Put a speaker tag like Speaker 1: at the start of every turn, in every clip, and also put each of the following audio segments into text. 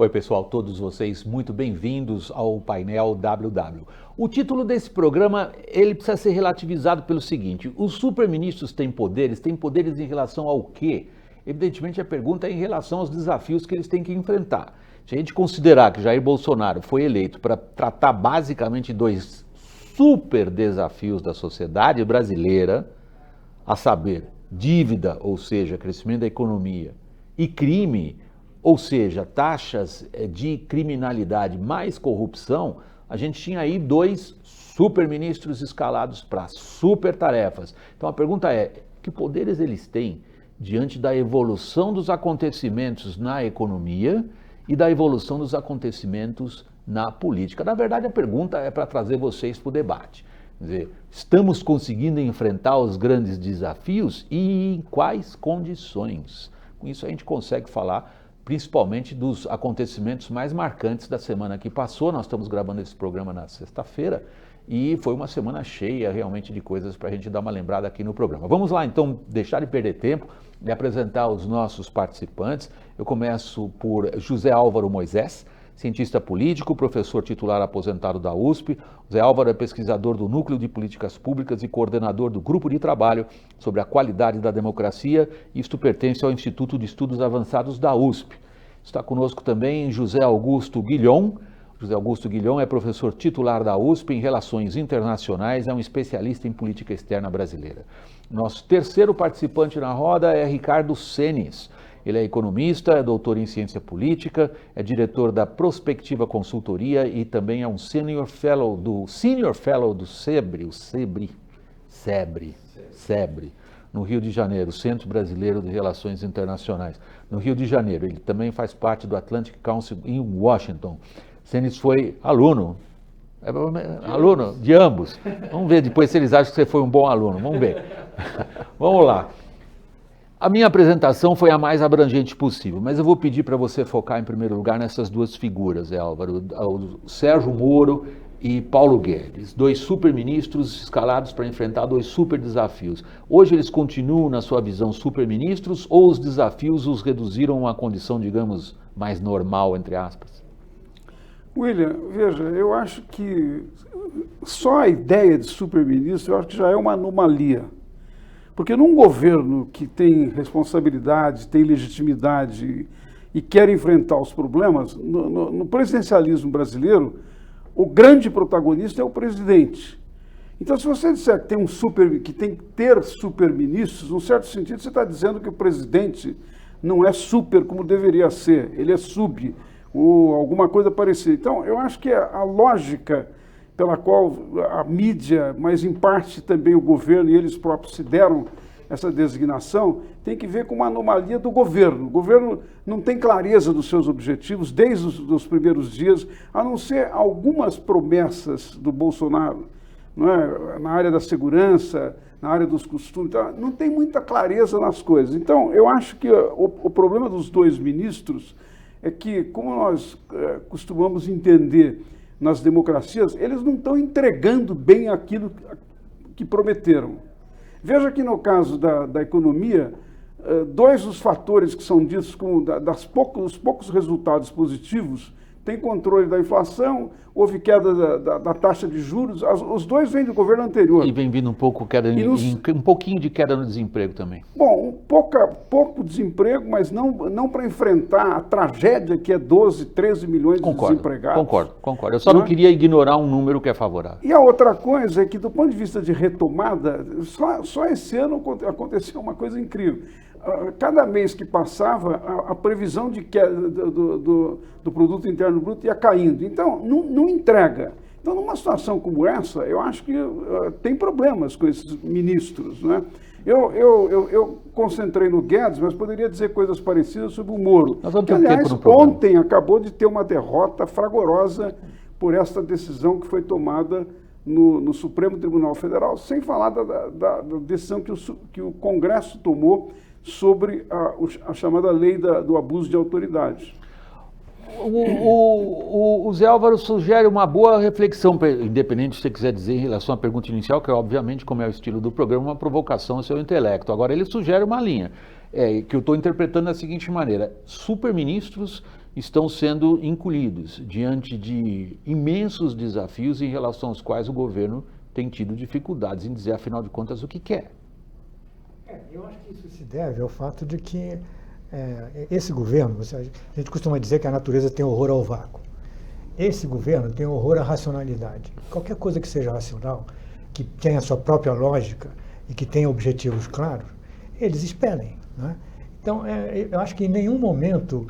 Speaker 1: Oi pessoal, todos vocês muito bem-vindos ao painel WW. O título desse programa, ele precisa ser relativizado pelo seguinte: os superministros têm poderes em relação ao quê? Evidentemente a pergunta é em relação aos desafios que eles têm que enfrentar. Se a gente considerar que Jair Bolsonaro foi eleito para tratar basicamente dois super desafios da sociedade brasileira, a saber, dívida, ou seja, crescimento da economia, e crime, ou seja, taxas de criminalidade mais corrupção, a gente tinha aí dois superministros escalados para super tarefas. Então a pergunta é, que poderes eles têm diante da evolução dos acontecimentos na economia e da evolução dos acontecimentos na política? Na verdade, a pergunta é para trazer vocês para o debate. Quer dizer, estamos conseguindo enfrentar os grandes desafios e em quais condições? Com isso a gente consegue falar principalmente dos acontecimentos mais marcantes da semana que passou. Nós estamos gravando esse programa na sexta-feira e foi uma semana cheia realmente de coisas para a gente dar uma lembrada aqui no programa. Vamos lá então, deixar de perder tempo e apresentar os nossos participantes. Eu começo por José Álvaro Moisés, cientista político, professor titular aposentado da USP. José Álvaro é pesquisador do Núcleo de Políticas Públicas e coordenador do Grupo de Trabalho sobre a Qualidade da Democracia. Isto pertence ao Instituto de Estudos Avançados da USP. Está conosco também José Augusto Guilhom. José Augusto Guilhom é professor titular da USP em Relações Internacionais, é um especialista em política externa brasileira. Nosso terceiro participante na roda é Ricardo Senes. Ele é economista, é doutor em ciência política, é diretor da Prospectiva Consultoria e também é um Senior Fellow do SEBRE, no Rio de Janeiro, Centro Brasileiro de Relações Internacionais, no Rio de Janeiro. Ele também faz parte do Atlantic Council em Washington. Senes foi aluno de ambos. Vamos ver depois se eles acham que você foi um bom aluno, vamos ver. Vamos lá. A minha apresentação foi a mais abrangente possível, mas eu vou pedir para você focar em primeiro lugar nessas duas figuras, Álvaro, o Sérgio Moro e Paulo Guedes, dois superministros escalados para enfrentar dois super desafios. Hoje eles continuam, na sua visão, superministros ou os desafios os reduziram a uma condição, digamos, mais normal, entre aspas?
Speaker 2: William, veja, eu acho que só a ideia de superministro, eu acho que já é uma anomalia. Porque num governo que tem responsabilidade, tem legitimidade e quer enfrentar os problemas, no presidencialismo brasileiro, o grande protagonista é o presidente. Então, se você disser que tem que ter superministros, num certo sentido, você está dizendo que o presidente não é super como deveria ser, ele é sub, ou alguma coisa parecida. Então, eu acho que a lógica pela qual a mídia, mas em parte também o governo e eles próprios se deram essa designação, tem que ver com uma anomalia do governo. O governo não tem clareza dos seus objetivos desde os primeiros dias, a não ser algumas promessas do Bolsonaro, não é? Na área da segurança, na área dos costumes, então, não tem muita clareza nas coisas. Então, eu acho que o problema dos dois ministros é que, como nós costumamos entender nas democracias, eles não estão entregando bem aquilo que prometeram. Veja que no caso da economia, dois dos fatores que são ditos como dos poucos resultados positivos, tem controle da inflação, houve queda da taxa de juros, os dois vêm do governo anterior.
Speaker 1: E vem vindo um pouquinho de queda no desemprego também.
Speaker 2: Bom, pouco desemprego, mas não para enfrentar a tragédia que é 12, 13 milhões de desempregados.
Speaker 1: Concordo. Eu só não queria ignorar um número que é favorável.
Speaker 2: E a outra coisa é que, do ponto de vista de retomada, só esse ano aconteceu uma coisa incrível. Cada mês que passava, a previsão de queda do produto interno bruto ia caindo. Então, não entrega. Então, numa situação como essa, eu acho que tem problemas com esses ministros, né? Eu concentrei no Guedes, mas poderia dizer coisas parecidas sobre o Moro.
Speaker 1: Que,
Speaker 2: aliás, ontem acabou de ter uma derrota fragorosa por essa decisão que foi tomada no Supremo Tribunal Federal, sem falar da decisão que o Congresso tomou sobre a chamada lei do abuso de autoridade.
Speaker 1: O Zé Álvaro sugere uma boa reflexão, independente se você quiser dizer em relação à pergunta inicial, que é obviamente, como é o estilo do programa, uma provocação ao seu intelecto. Agora ele sugere uma linha, que eu estou interpretando da seguinte maneira: superministros estão sendo encolhidos diante de imensos desafios em relação aos quais o governo tem tido dificuldades em dizer, afinal de contas, o que quer.
Speaker 3: Eu acho que isso se deve ao fato de que esse governo, a gente costuma dizer que a natureza tem horror ao vácuo. Esse governo tem horror à racionalidade. Qualquer coisa que seja racional, que tenha a sua própria lógica e que tenha objetivos claros, eles expelem, né? Então, eu acho que em nenhum momento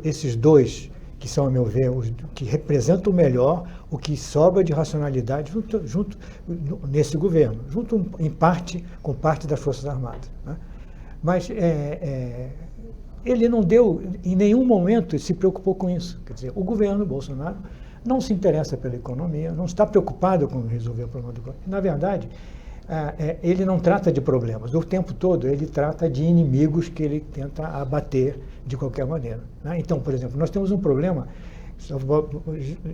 Speaker 3: esses dois, que são, a meu ver, os que representam melhor o que sobra de racionalidade junto nesse governo, junto em parte com parte das Forças Armadas, né? Mas ele não deu, em nenhum momento, se preocupou com isso. Quer dizer, o governo Bolsonaro não se interessa pela economia, não está preocupado com resolver o problema da economia. Na verdade, ele não trata de problemas. O tempo todo ele trata de inimigos que ele tenta abater de qualquer maneira, né? Então, por exemplo, nós temos um problema, só vou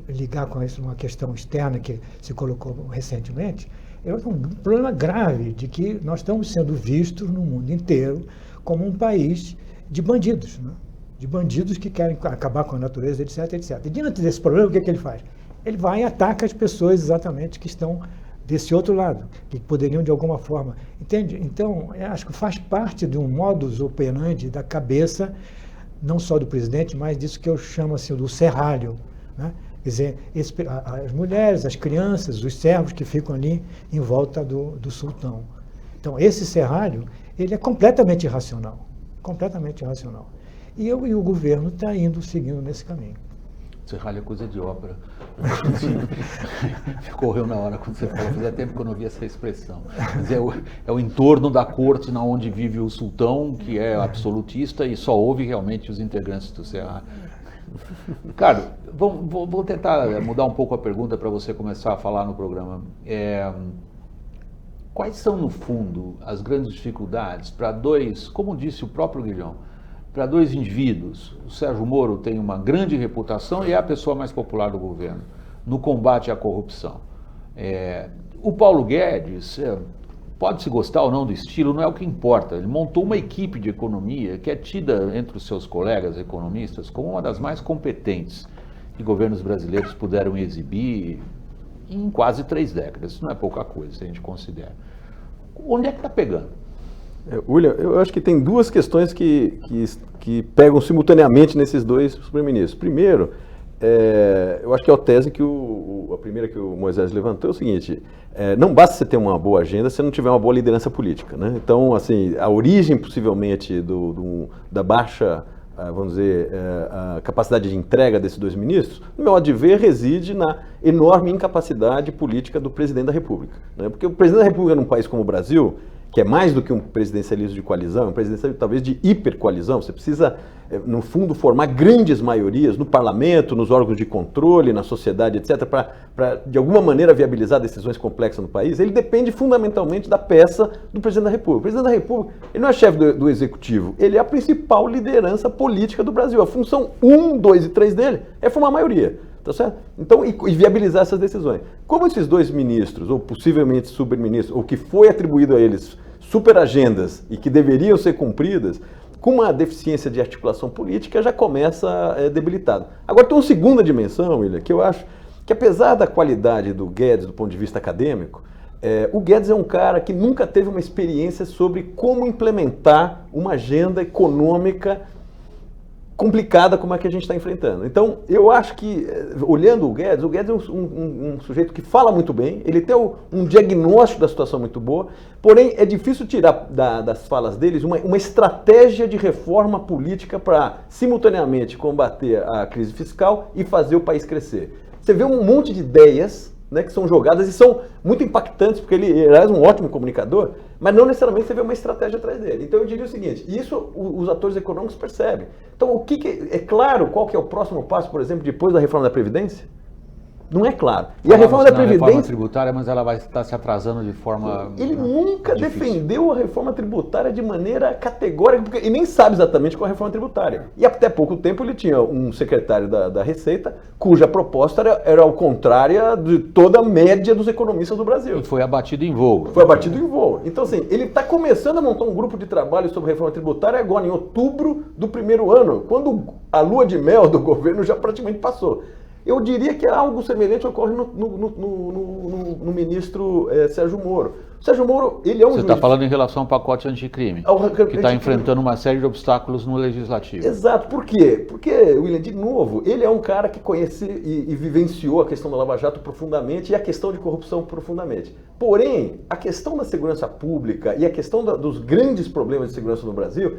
Speaker 3: ligar com isso uma questão externa que se colocou recentemente, é um problema grave de que nós estamos sendo vistos no mundo inteiro como um país de bandidos, né? De bandidos que querem acabar com a natureza, etc, etc. E diante desse problema, o que ele faz? Ele vai e ataca as pessoas exatamente que estão desse outro lado, que poderiam de alguma forma, entende? Então, eu acho que faz parte de um modus operandi da cabeça, não só do presidente, mas disso que eu chamo assim, do serralho, né? Quer dizer, as mulheres, as crianças, os servos que ficam ali em volta do sultão. Então, esse serralho, ele é completamente irracional, completamente irracional. E o governo está seguindo nesse caminho.
Speaker 1: Serralho é coisa de ópera. Correu na hora quando você falou, fazia tempo que eu não ouvia essa expressão. Mas é o entorno da corte onde vive o sultão, que é absolutista, e só ouve realmente os integrantes do Serralho. Ricardo, vou tentar mudar um pouco a pergunta para você começar a falar no programa. Quais são, no fundo, as grandes dificuldades para dois, como disse o próprio Guilhom, para dois indivíduos? O Sérgio Moro tem uma grande reputação e é a pessoa mais popular do governo no combate à corrupção. O Paulo Guedes, pode-se gostar ou não do estilo, não é o que importa. Ele montou uma equipe de economia que é tida entre os seus colegas economistas como uma das mais competentes que governos brasileiros puderam exibir em quase 3 décadas. Isso não é pouca coisa, se a gente considera. Onde é que está pegando?
Speaker 4: William, eu acho que tem duas questões que pegam simultaneamente nesses dois super-ministros. Primeiro, eu acho que é a tese que a primeira que o Moisés levantou é o seguinte: não basta você ter uma boa agenda se não tiver uma boa liderança política, né? Então, assim, a origem possivelmente da baixa, vamos dizer, a capacidade de entrega desses dois ministros, no meu modo de ver, reside na enorme incapacidade política do presidente da República, né? Porque o presidente da República num país como o Brasil, que é mais do que um presidencialismo de coalizão, é um presidencialismo talvez de hipercoalizão. Você precisa, no fundo, formar grandes maiorias no parlamento, nos órgãos de controle, na sociedade, etc., para, de alguma maneira, viabilizar decisões complexas no país. Ele depende fundamentalmente da peça do presidente da República. O presidente da República, ele não é chefe do executivo, ele é a principal liderança política do Brasil. A função 1, 2 e 3 dele é formar maioria. Tá certo? Então, e viabilizar essas decisões. Como esses dois ministros, ou possivelmente superministros, ou que foi atribuído a eles superagendas e que deveriam ser cumpridas, com uma deficiência de articulação política, já começa debilitado. Agora, tem uma segunda dimensão, William, que eu acho que, apesar da qualidade do Guedes do ponto de vista acadêmico, o Guedes é um cara que nunca teve uma experiência sobre como implementar uma agenda econômica complicada como é que a gente está enfrentando. Então, eu acho que, olhando o Guedes é um sujeito que fala muito bem, ele tem um diagnóstico da situação muito boa, porém é difícil tirar das falas deles uma estratégia de reforma política para, simultaneamente, combater a crise fiscal e fazer o país crescer. Você vê um monte de ideias, né, que são jogadas e são muito impactantes, porque ele é um ótimo comunicador, mas não necessariamente você vê uma estratégia atrás dele. Então eu diria o seguinte, isso os atores econômicos percebem. Então é claro qual que é o próximo passo, por exemplo, depois da reforma da Previdência? Não é claro. E a reforma da Previdência...
Speaker 1: reforma tributária, mas ela vai estar se atrasando de forma...
Speaker 4: Ele nunca
Speaker 1: difícil.
Speaker 4: defendeu a reforma tributária de maneira categórica, porque ele nem sabe exatamente qual é a reforma tributária. E até pouco tempo ele tinha um secretário da Receita, cuja proposta era ao contrária de toda a média dos economistas do Brasil.
Speaker 1: E foi abatido em voo.
Speaker 4: Foi abatido em voo. Então, assim, ele está começando a montar um grupo de trabalho sobre reforma tributária agora, em outubro do primeiro ano, quando a lua de mel do governo já praticamente passou. Eu diria que algo semelhante ocorre no ministro Sérgio Moro. Sérgio Moro, ele é um
Speaker 1: Você
Speaker 4: juiz...
Speaker 1: está falando em relação ao pacote anticrime, que está enfrentando uma série de obstáculos no legislativo.
Speaker 4: Exato. Por quê? Porque, William, de novo, ele é um cara que conhece e vivenciou a questão da Lava Jato profundamente e a questão de corrupção profundamente. Porém, a questão da segurança pública e a questão dos grandes problemas de segurança no Brasil,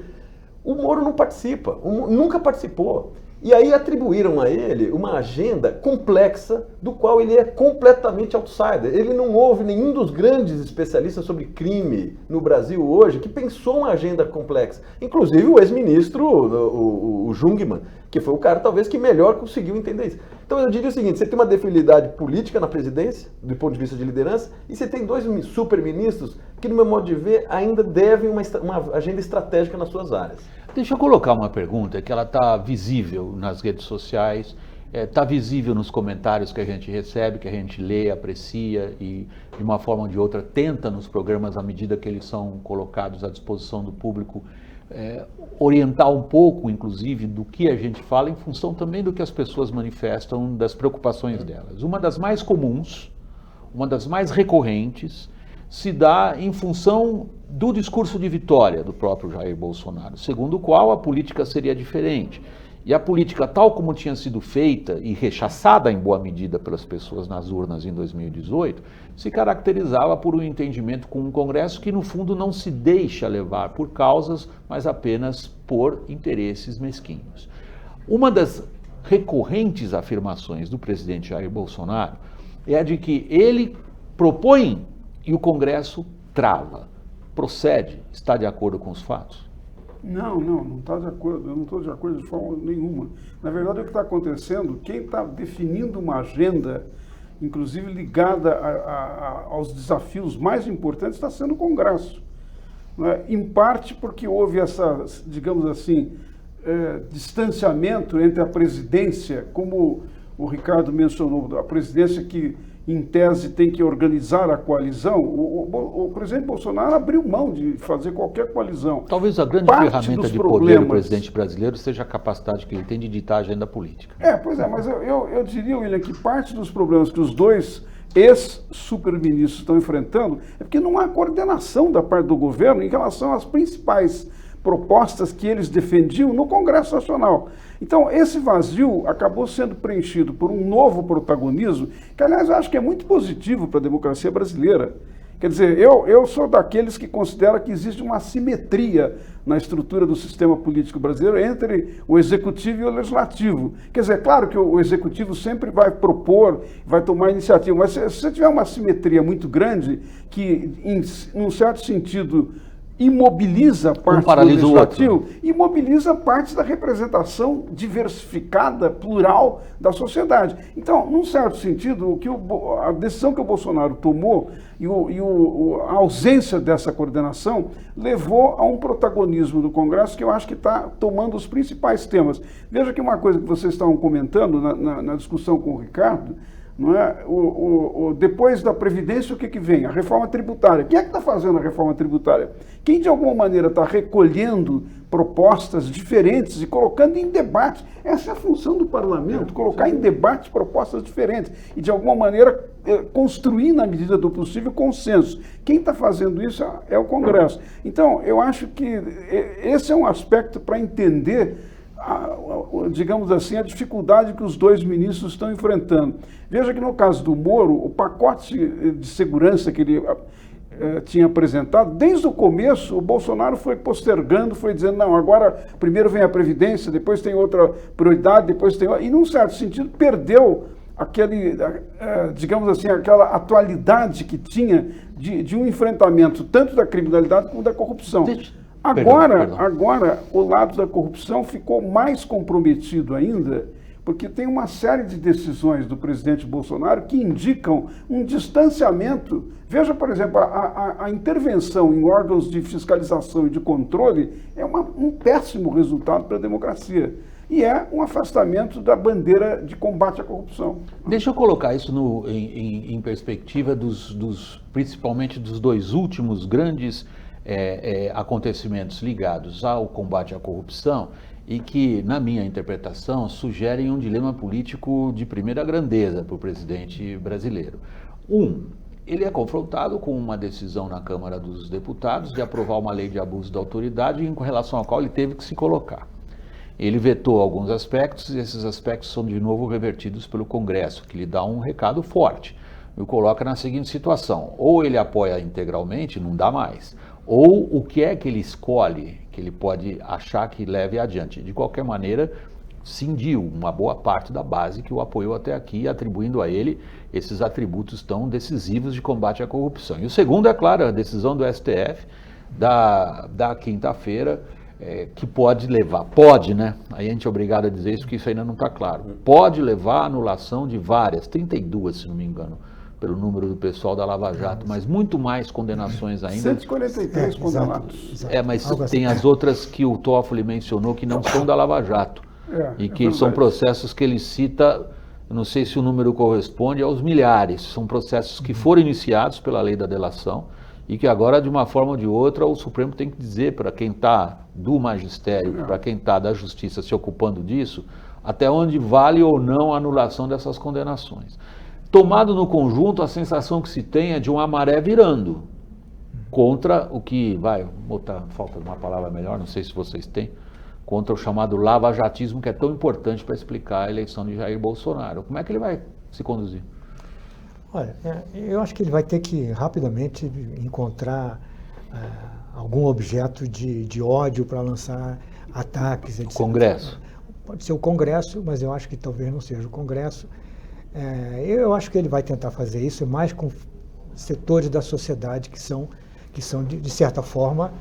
Speaker 4: o Moro não participa, nunca participou. E aí atribuíram a ele uma agenda complexa, do qual ele é completamente outsider. Ele não houve nenhum dos grandes especialistas sobre crime no Brasil hoje que pensou uma agenda complexa. Inclusive o ex-ministro, o Jungmann, que foi o cara talvez que melhor conseguiu entender isso. Então eu diria o seguinte, você tem uma debilidade política na presidência, do ponto de vista de liderança, e você tem dois super-ministros que, no meu modo de ver, ainda devem uma agenda estratégica nas suas áreas.
Speaker 1: Deixa eu colocar uma pergunta que ela está visível nas redes sociais, está visível nos comentários que a gente recebe, que a gente lê, aprecia e, de uma forma ou de outra, tenta nos programas, à medida que eles são colocados à disposição do público, orientar um pouco, inclusive, do que a gente fala, em função também do que as pessoas manifestam, das preocupações delas. Uma das mais comuns, uma das mais recorrentes, se dá em função do discurso de vitória do próprio Jair Bolsonaro, segundo o qual a política seria diferente. E a política, tal como tinha sido feita e rechaçada em boa medida pelas pessoas nas urnas em 2018, se caracterizava por um entendimento com um Congresso que, no fundo, não se deixa levar por causas, mas apenas por interesses mesquinhos. Uma das recorrentes afirmações do presidente Jair Bolsonaro é a de que ele propõe e o Congresso trava. Procede? Está de acordo com os fatos?
Speaker 2: Não está de acordo. Eu não estou de acordo de forma nenhuma. Na verdade, o que está acontecendo, quem está definindo uma agenda, inclusive ligada aos desafios mais importantes, está sendo o Congresso. Né? Em parte porque houve essa, digamos assim, distanciamento entre a presidência, como o Ricardo mencionou, a presidência que, em tese, tem que organizar a coalizão. O presidente Bolsonaro abriu mão de fazer qualquer coalizão.
Speaker 1: Talvez a grande ferramenta de poder do presidente brasileiro seja a capacidade que ele tem de ditar a agenda política.
Speaker 2: Pois é, mas eu diria, William, que parte dos problemas que os dois ex-superministros estão enfrentando é porque não há coordenação da parte do governo em relação às principais propostas que eles defendiam no Congresso Nacional. Então, esse vazio acabou sendo preenchido por um novo protagonismo, que, aliás, eu acho que é muito positivo para a democracia brasileira. Quer dizer, eu sou daqueles que consideram que existe uma assimetria na estrutura do sistema político brasileiro entre o executivo e o legislativo. Quer dizer, claro que o executivo sempre vai propor, vai tomar iniciativa, mas se você tiver uma assimetria muito grande, que, em um certo sentido, imobiliza parte do legislativo, imobiliza parte da representação diversificada, plural da sociedade. Então, num certo sentido, a decisão que o Bolsonaro tomou e a ausência dessa coordenação levou a um protagonismo do Congresso que eu acho que está tomando os principais temas. Veja que uma coisa que vocês estavam comentando na discussão com o Ricardo, não é? Depois da Previdência, o que vem? A reforma tributária. Quem é que está fazendo a reforma tributária? Quem, de alguma maneira, está recolhendo propostas diferentes e colocando em debate. Essa é a função do parlamento, colocar em debate propostas diferentes e, de alguma maneira, construir, na medida do possível, consenso. Quem está fazendo isso é o Congresso. Então, eu acho que esse é um aspecto para entender digamos assim, a dificuldade que os dois ministros estão enfrentando. Veja que no caso do Moro, o pacote de segurança que ele tinha apresentado, desde o começo o Bolsonaro foi postergando, foi dizendo, não, agora primeiro vem a Previdência, depois tem outra prioridade, depois tem outra, e num certo sentido perdeu digamos assim, aquela atualidade que tinha de um enfrentamento tanto da criminalidade como da corrupção. Agora, o lado da corrupção ficou mais comprometido ainda porque tem uma série de decisões do presidente Bolsonaro que indicam um distanciamento. Veja, por exemplo, a intervenção em órgãos de fiscalização e de controle é um péssimo resultado para a democracia. E é um afastamento da bandeira de combate à corrupção.
Speaker 1: Deixa eu colocar isso em perspectiva principalmente dos dois últimos grandes acontecimentos ligados ao combate à corrupção e que, na minha interpretação, sugerem um dilema político de primeira grandeza para o presidente brasileiro. Ele é confrontado com uma decisão na Câmara dos Deputados de aprovar uma lei de abuso da autoridade em relação à qual ele teve que se colocar. Ele vetou alguns aspectos e esses aspectos são de novo revertidos pelo Congresso, que lhe dá um recado forte. E o coloca na seguinte situação: ou ele apoia integralmente, não dá mais, ou o que é que ele escolhe, que ele pode achar que leve adiante. De qualquer maneira, cindiu uma boa parte da base que o apoiou até aqui, atribuindo a ele esses atributos tão decisivos de combate à corrupção. E o segundo, é claro, a decisão do STF da quinta-feira, que pode levar, né? Aí a gente é obrigado a dizer isso, porque isso ainda não está claro. Pode levar à anulação de várias, 32, se não me engano, pelo número do pessoal da Lava Jato, mas muito mais condenações ainda.
Speaker 2: 143 condenados.
Speaker 3: Exato.
Speaker 1: Mas tem as outras que o Toffoli mencionou que não são da Lava Jato. E que são processos que ele cita, eu não sei se o número corresponde aos milhares, são processos que foram iniciados pela lei da delação e que agora, de uma forma ou de outra, o Supremo tem que dizer para quem está do magistério, para quem está da justiça se ocupando disso, até onde vale ou não a anulação dessas condenações. Tomado no conjunto, a sensação que se tem é de uma maré virando contra o que, falta uma palavra melhor, não sei se vocês têm, contra o chamado lavajatismo, que é tão importante para explicar a eleição de Jair Bolsonaro. Como é que ele vai se conduzir?
Speaker 3: Olha, eu acho que ele vai ter que rapidamente encontrar algum objeto de ódio para lançar ataques, etc.
Speaker 1: O Congresso.
Speaker 3: Pode ser o Congresso, mas eu acho que talvez não seja o Congresso. Eu acho que ele vai tentar fazer isso mais com setores da sociedade que são de certa forma,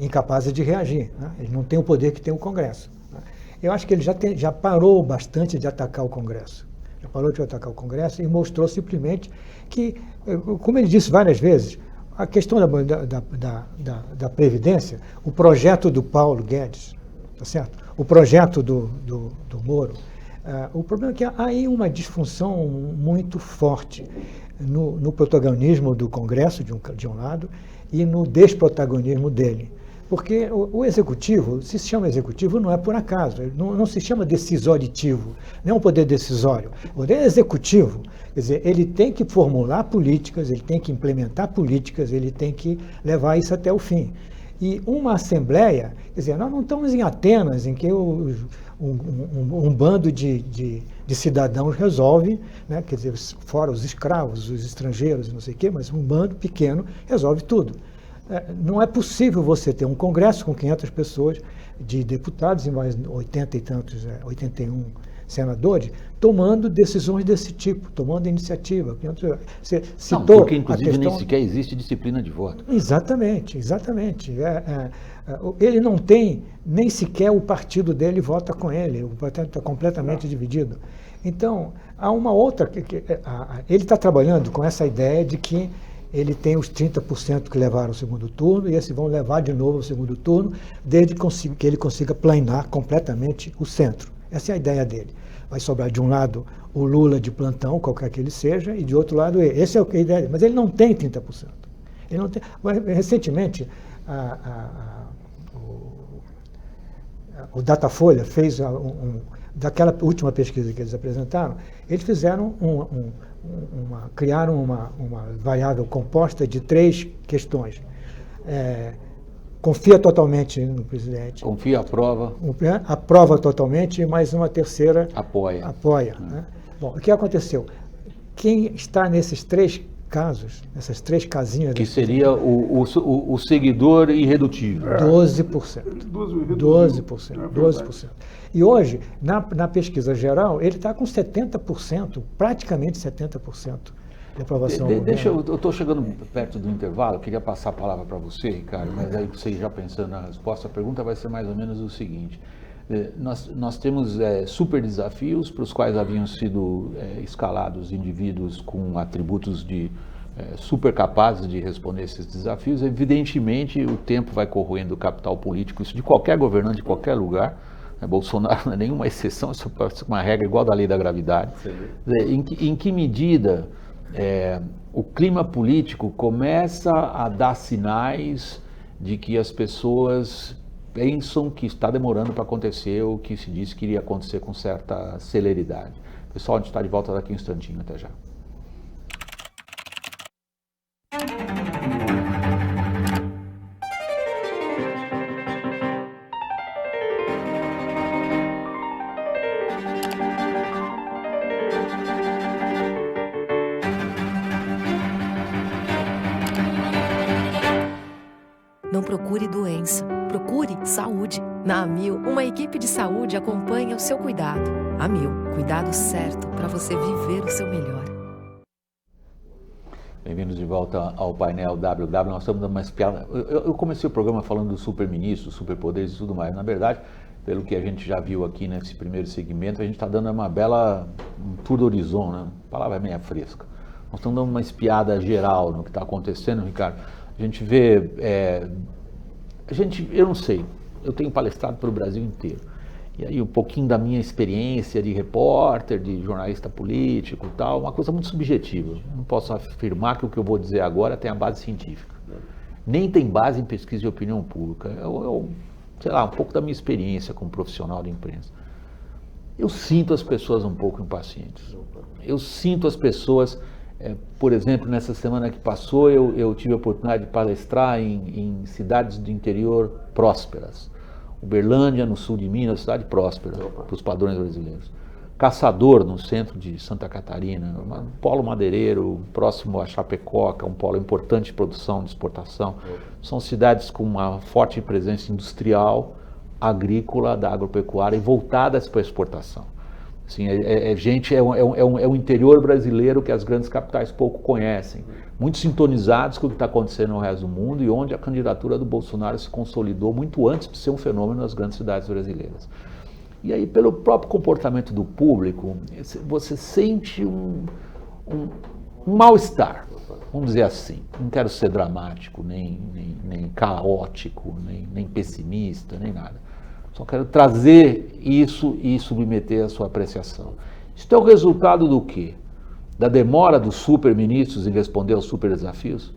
Speaker 3: incapazes de reagir. Né? Ele não tem o poder que tem o Congresso. Né? Eu acho que ele já parou bastante de atacar o Congresso. Já parou de atacar o Congresso e mostrou simplesmente que, como ele disse várias vezes, a questão da Previdência, o projeto do Paulo Guedes, tá certo? O projeto do Moro, o problema é que há aí uma disfunção muito forte no protagonismo do Congresso, de um lado, e no desprotagonismo dele. Porque o executivo, se chama executivo, não é por acaso, não se chama decisório, não é um poder decisório. O poder executivo, quer dizer, ele tem que formular políticas, ele tem que implementar políticas, ele tem que levar isso até o fim. E uma assembleia, quer dizer, nós não estamos em Atenas, em que um bando de cidadãos resolve, né, quer dizer, fora os escravos, os estrangeiros, não sei o quê, mas um bando pequeno resolve tudo. Não é possível você ter um Congresso com 500 pessoas, de deputados e mais 80 e tantos, 81 senadores, tomando decisões desse tipo, tomando iniciativa. Você citou
Speaker 1: porque inclusive nem sequer existe disciplina de voto.
Speaker 3: Exatamente. Ele não tem, nem sequer o partido dele vota com ele, o partido está completamente dividido. Então, há uma outra, ele está trabalhando com essa ideia de que ele tem os 30% que levaram ao segundo turno e esses vão levar de novo ao segundo turno, desde que ele consiga planar completamente o centro. Essa é a ideia dele. Vai sobrar de um lado o Lula de plantão, qualquer que ele seja, e de outro lado ele. Essa é a ideia dele. Mas ele não tem 30%. Ele não tem. Recentemente, o Datafolha fez daquela última pesquisa que eles apresentaram, eles fizeram criaram uma variável composta de 3 questões. Confia totalmente no presidente.
Speaker 1: Confia, aprova.
Speaker 3: Aprova totalmente e mais uma terceira...
Speaker 1: Apoia.
Speaker 3: Né? Bom, o que aconteceu? Quem está nesses 3 casos, nessas 3 casinhas...
Speaker 1: Que seria o seguidor irredutível.
Speaker 3: 12%. 12%. E hoje, na pesquisa geral, ele está com 70%, praticamente 70% de aprovação.
Speaker 1: Eu estou chegando perto do intervalo, eu queria passar a palavra para você, Ricardo, mas aí você já pensando na resposta, a pergunta vai ser mais ou menos o seguinte. Nós temos super desafios para os quais haviam sido escalados indivíduos com atributos super capazes de responder esses desafios. Evidentemente, o tempo vai corroendo o capital político, isso de qualquer governante, de qualquer lugar. Bolsonaro não é nenhuma exceção, isso pode ser uma regra igual da lei da gravidade. Em que medida o clima político começa a dar sinais de que as pessoas pensam que está demorando para acontecer o que se disse que iria acontecer com certa celeridade. Pessoal, a gente está de volta daqui um instantinho, até já.
Speaker 5: Não procure doença, procure saúde. Na Amil, uma equipe de saúde acompanha o seu cuidado. Amil, cuidado certo para você viver o seu melhor.
Speaker 1: Bem-vindos de volta ao painel WW. Nós estamos dando uma espiada. Eu comecei o programa falando dos superministros, superpoderes e tudo mais. Na verdade, pelo que a gente já viu aqui nesse primeiro segmento, a gente está dando uma bela tour do horizonte, né? A palavra é meio fresca. Nós estamos dando uma espiada geral no que está acontecendo, Ricardo. A gente vê, eu não sei, eu tenho palestrado para o Brasil inteiro. E aí um pouquinho da minha experiência de repórter, de jornalista político e tal, uma coisa muito subjetiva. Não posso afirmar que o que eu vou dizer agora tem a base científica. Nem tem base em pesquisa de opinião pública. Sei lá, um pouco da minha experiência como profissional de imprensa. Eu sinto as pessoas um pouco impacientes. Eu sinto as pessoas... por exemplo, nessa semana que passou, eu tive a oportunidade de palestrar em cidades do interior prósperas. Uberlândia, no sul de Minas, cidade próspera, para os padrões brasileiros. Caçador, no centro de Santa Catarina, um polo madeireiro, próximo a Chapecó, que é um polo importante de produção, de exportação. São cidades com uma forte presença industrial, agrícola, da agropecuária e voltadas para a exportação. Assim, é um interior brasileiro que as grandes capitais pouco conhecem, muito sintonizados com o que está acontecendo no resto do mundo e onde a candidatura do Bolsonaro se consolidou muito antes de ser um fenômeno nas grandes cidades brasileiras. E aí, pelo próprio comportamento do público, você sente um mal-estar, vamos dizer assim. Não quero ser dramático, nem caótico, nem pessimista, nem nada. Só quero trazer isso e submeter a sua apreciação. Isso é o resultado do quê? Da demora dos superministros em responder aos super desafios?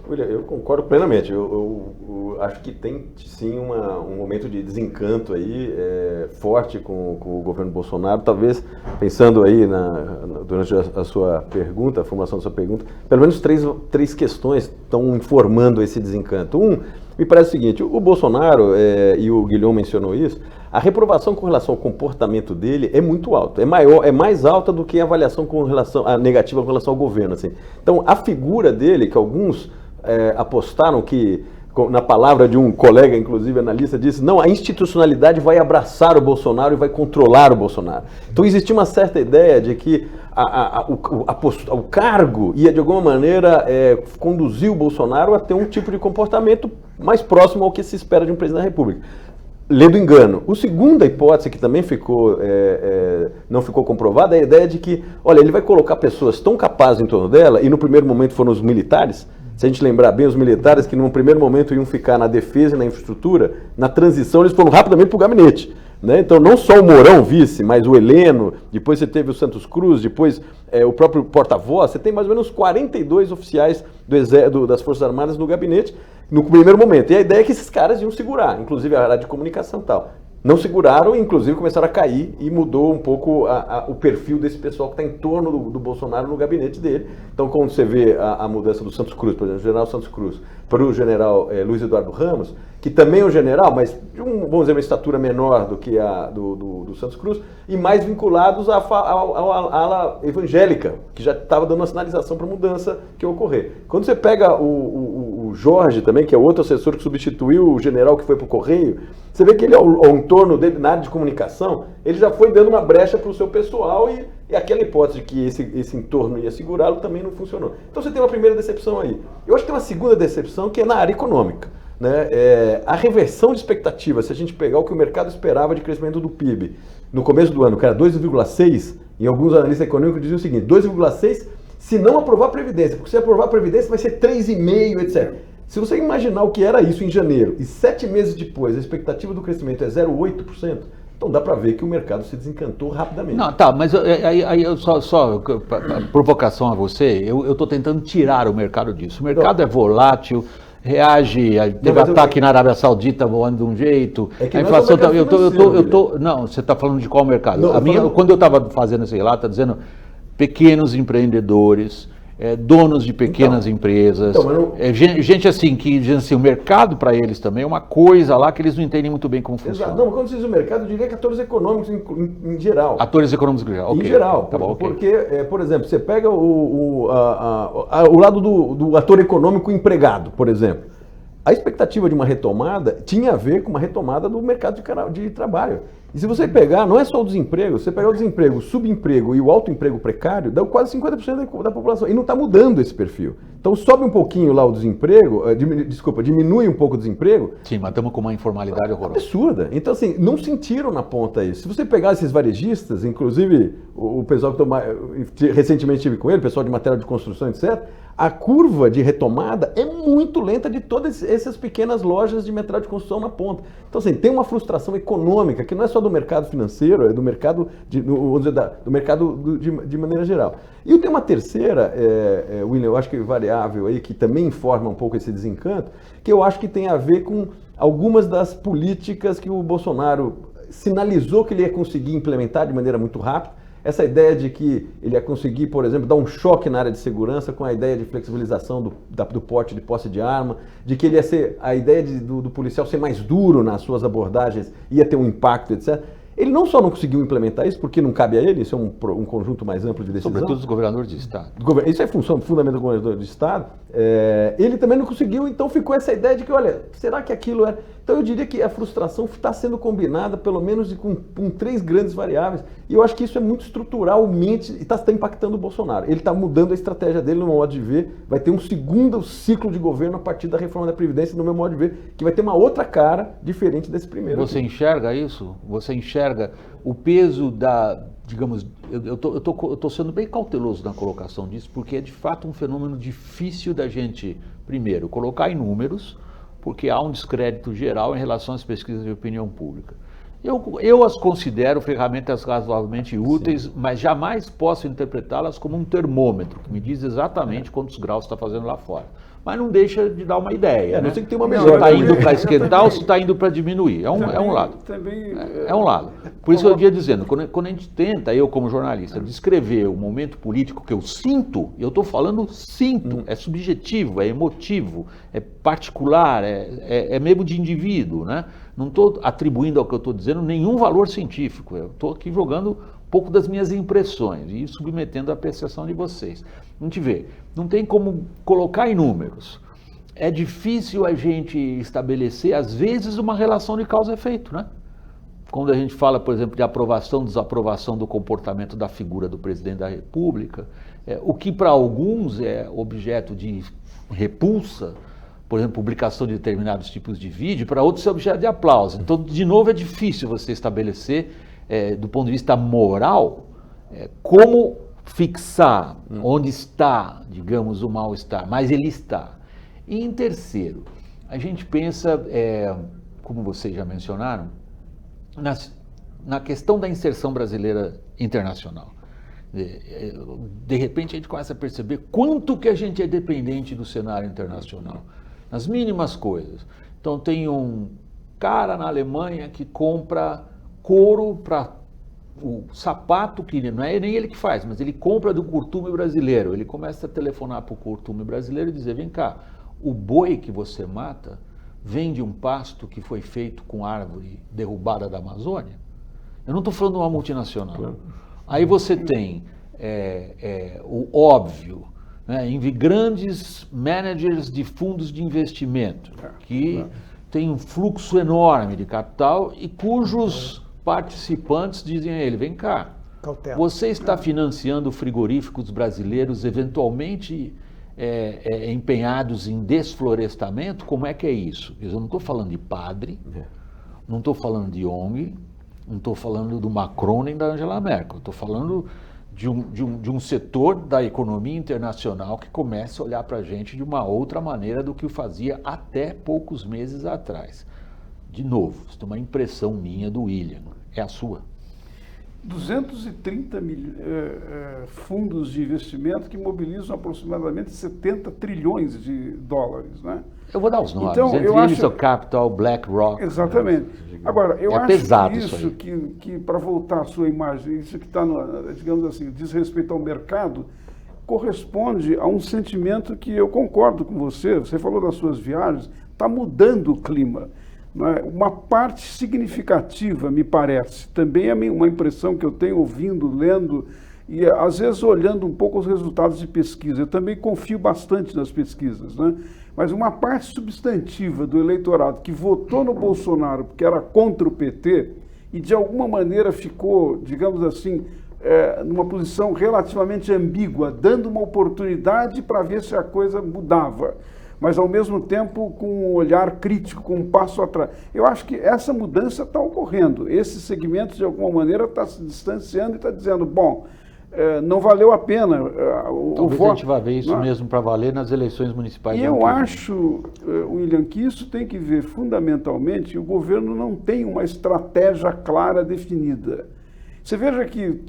Speaker 4: William, eu concordo plenamente. Eu acho que tem sim um momento de desencanto aí forte com o governo Bolsonaro. Talvez, pensando aí durante a sua pergunta, a formulação da sua pergunta, pelo menos três questões estão informando esse desencanto. Me parece o seguinte, o Bolsonaro, e o Guilhom mencionou isso, a reprovação com relação ao comportamento dele é muito alta, é mais alta do que a avaliação negativa com relação ao governo. Assim. Então, a figura dele, que alguns apostaram que, na palavra de um colega, inclusive analista, disse, não, a institucionalidade vai abraçar o Bolsonaro e vai controlar o Bolsonaro. Então, existia uma certa ideia de que o cargo ia, de alguma maneira, conduzir o Bolsonaro a ter um tipo de comportamento mais próximo ao que se espera de um presidente da República. Lendo engano. A segunda hipótese, que também não ficou comprovada, é a ideia de que, olha, ele vai colocar pessoas tão capazes em torno dela, e no primeiro momento foram os militares. Se a gente lembrar bem, os militares que num primeiro momento iam ficar na defesa e na infraestrutura, na transição eles foram rapidamente para o gabinete. Né? Então, não só o Mourão vice, mas o Heleno, depois você teve o Santos Cruz, depois o próprio porta-voz, você tem mais ou menos 42 oficiais das Forças Armadas no gabinete, no primeiro momento. E a ideia é que esses caras iam segurar, inclusive a área de comunicação e tal. Não seguraram, inclusive começaram a cair e mudou um pouco o perfil desse pessoal que está em torno do Bolsonaro no gabinete dele. Então, quando você vê a mudança do Santos Cruz, por exemplo, o general Santos Cruz, para o general Luiz Eduardo Ramos, que também é um general, mas de vamos dizer, uma estatura menor do que a do Santos Cruz, e mais vinculados à ala evangélica, que já estava dando uma sinalização para a mudança que ia ocorrer. Quando você pega o Jorge também, que é outro assessor que substituiu o general que foi para o Correio, você vê que ele, ao entorno dele, na área de comunicação, ele já foi dando uma brecha para o seu pessoal e aquela hipótese de que esse entorno ia segurá-lo também não funcionou. Então você tem uma primeira decepção aí. Eu acho que tem uma segunda decepção que é na área econômica. né, a reversão de expectativa, se a gente pegar o que o mercado esperava de crescimento do PIB no começo do ano, que era 2,6, e alguns analistas econômicos diziam o seguinte, 2,6 se não aprovar a Previdência, porque se aprovar a Previdência vai ser 3,5, etc. Se você imaginar o que era isso em janeiro e 7 meses depois a expectativa do crescimento é 0,8%, então dá para ver que o mercado se desencantou rapidamente.
Speaker 1: Não, tá, mas aí eu só provocação a você, eu estou tentando tirar o mercado disso. O mercado é volátil, reage, teve ataque na Arábia Saudita voando de um jeito, a inflação tá, não, você está falando de qual mercado? Não, quando eu estava fazendo esse relato, está dizendo pequenos empreendedores, donos de pequenas empresas, gente assim, que diz assim, o mercado para eles também é uma coisa lá que eles não entendem muito bem como funciona.
Speaker 4: Não, quando você diz o mercado, eu diria que atores econômicos em geral.
Speaker 1: Atores econômicos em geral,
Speaker 4: okay. Em geral,
Speaker 1: tá bom,
Speaker 4: porque, por exemplo, você pega o lado do ator econômico empregado, por exemplo. A expectativa de uma retomada tinha a ver com uma retomada do mercado de trabalho. E se você pegar, não é só o desemprego, você pegar o desemprego, o subemprego e o autoemprego precário, dá quase 50% da população. E não está mudando esse perfil. Então sobe um pouquinho lá o desemprego, diminui um pouco o desemprego.
Speaker 1: Sim, mas estamos com uma informalidade horrorosa.
Speaker 4: Absurda. Então assim, não sentiram na ponta isso. Se você pegar esses varejistas, inclusive o pessoal que recentemente estive com ele, o pessoal de material de construção, etc., a curva de retomada é muito lenta de todas essas pequenas lojas de material de construção na ponta. Então, assim, tem uma frustração econômica que não é só do mercado financeiro, é do mercado, do mercado de maneira geral. E tem uma terceira, William, eu acho que variável aí, que também informa um pouco esse desencanto, que eu acho que tem a ver com algumas das políticas que o Bolsonaro sinalizou que ele ia conseguir implementar de maneira muito rápida. Essa ideia de que ele ia conseguir, por exemplo, dar um choque na área de segurança com a ideia de flexibilização do porte de posse de arma, de que ele ia ser, a ideia do policial ser mais duro nas suas abordagens, ia ter um impacto, etc. Ele não só não conseguiu implementar isso, porque não cabe a ele, isso é um conjunto mais amplo de decisão.
Speaker 1: Sobretudo os governadores de Estado.
Speaker 4: Isso é função fundamental do governador de Estado. Ele também não conseguiu, então ficou essa ideia de que, olha, será que aquilo é... Então eu diria que a frustração está sendo combinada, pelo menos com 3 grandes variáveis, e eu acho que isso é muito estruturalmente, e está impactando o Bolsonaro. Ele está mudando a estratégia dele, no meu modo de ver, vai ter um segundo ciclo de governo a partir da reforma da Previdência, no meu modo de ver, que vai ter uma outra cara diferente desse primeiro.
Speaker 1: Você enxerga isso? Você enxerga o peso da... Digamos, eu tô sendo bem cauteloso na colocação disso, porque é de fato um fenômeno difícil da gente, primeiro, colocar em números, porque há um descrédito geral em relação às pesquisas de opinião pública. Eu as considero ferramentas razoavelmente úteis, sim, mas jamais posso interpretá-las como um termômetro, que me diz exatamente quantos graus está fazendo lá fora. Mas não deixa de dar uma ideia.
Speaker 4: Não
Speaker 1: né?
Speaker 4: sei que tem uma melhor.
Speaker 1: Está indo para esquentar ou se está indo para diminuir. É um lado. É um lado. Por isso que eu ia dizendo, quando a gente tenta, eu como jornalista, descrever o momento político que eu sinto, eu estou falando sinto, é subjetivo, é emotivo, é particular, é mesmo de indivíduo, né? Não estou atribuindo ao que eu estou dizendo nenhum valor científico, eu estou aqui jogando um pouco das minhas impressões e submetendo a apreciação de vocês. A gente vê, não tem como colocar em números. É difícil a gente estabelecer, às vezes, uma relação de causa e efeito, né? Quando a gente fala, por exemplo, de aprovação, desaprovação do comportamento da figura do presidente da República, o que para alguns é objeto de repulsa, por exemplo, publicação de determinados tipos de vídeo, para outros é objeto de aplauso. Então, de novo, é difícil você estabelecer, do ponto de vista moral, como fixar onde está, digamos, o mal-estar, mas ele está. E em terceiro, a gente pensa, como vocês já mencionaram, na questão da inserção brasileira internacional. De repente a gente começa a perceber quanto que a gente é dependente do cenário internacional, nas mínimas coisas. Então tem um cara na Alemanha que compra couro para o sapato, que não é nem ele que faz, mas ele compra do curtume brasileiro. Ele começa a telefonar para o curtume brasileiro e dizer, vem cá, o boi que você mata vem de um pasto que foi feito com árvore derrubada da Amazônia? Eu não estou falando de uma multinacional. Claro. Aí você tem o óbvio, né, em grandes managers de fundos de investimento, que tem um fluxo enorme de capital e cujos participantes dizem a ele, vem cá, cautela, você está financiando frigoríficos brasileiros eventualmente empenhados em desflorestamento, como é que é isso? Eu não estou falando de padre, não estou falando de ONG, não estou falando do Macron nem da Angela Merkel, estou falando de um setor da economia internacional que começa a olhar para a gente de uma outra maneira do que o fazia até poucos meses atrás. De novo, isso é uma impressão minha do William, é a sua.
Speaker 2: 230 fundos de investimento que mobilizam aproximadamente 70 trilhões de dólares, né?
Speaker 1: Eu vou dar os nomes,
Speaker 2: então,
Speaker 1: entre eles o Capital, BlackRock.
Speaker 2: Exatamente. Agora, eu acho
Speaker 1: pesado
Speaker 2: que isso que para voltar à sua imagem, isso que está, digamos assim, diz respeito ao mercado, corresponde a um sentimento que eu concordo com você. Você falou das suas viagens, está mudando o clima. Uma parte significativa, me parece, também é uma impressão que eu tenho ouvindo, lendo e às vezes olhando um pouco os resultados de pesquisa. Eu também confio bastante nas pesquisas, né? Mas uma parte substantiva do eleitorado que votou no Bolsonaro porque era contra o PT e de alguma maneira ficou, digamos assim, numa posição relativamente ambígua, dando uma oportunidade para ver se a coisa mudava, mas ao mesmo tempo com um olhar crítico, com um passo atrás. Eu acho que essa mudança está ocorrendo. Esse segmento, de alguma maneira, está se distanciando e está dizendo, bom, não valeu a pena o voto.
Speaker 1: A gente vai ver isso mesmo para valer nas eleições municipais.
Speaker 2: E eu acho, William, que isso tem que ver fundamentalmente, o governo não tem uma estratégia clara definida. Você veja que,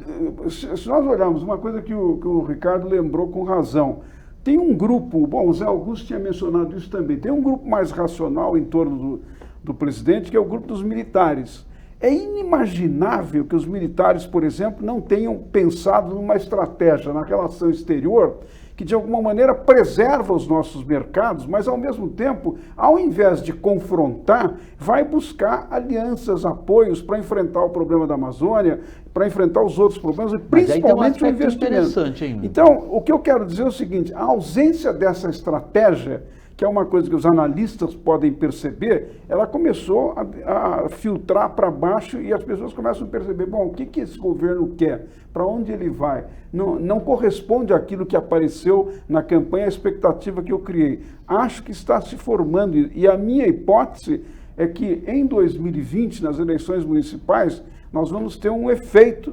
Speaker 2: se nós olharmos, uma coisa que o Ricardo lembrou com razão, tem um grupo, bom, o Zé Augusto tinha mencionado isso também, tem um grupo mais racional em torno do presidente, que é o grupo dos militares. É inimaginável que os militares, por exemplo, não tenham pensado numa estratégia na relação exterior que, de alguma maneira, preserva os nossos mercados, mas, ao mesmo tempo, ao invés de confrontar, vai buscar alianças, apoios para enfrentar o problema da Amazônia, para enfrentar os outros problemas, e principalmente o investimento. Então, o que eu quero dizer é o seguinte, a ausência dessa estratégia, que é uma coisa que os analistas podem perceber, ela começou a filtrar para baixo e as pessoas começam a perceber, bom, o que esse governo quer? Para onde ele vai? Não corresponde àquilo que apareceu na campanha, a expectativa que eu criei. Acho que está se formando, e a minha hipótese é que em 2020, nas eleições municipais, nós vamos ter um efeito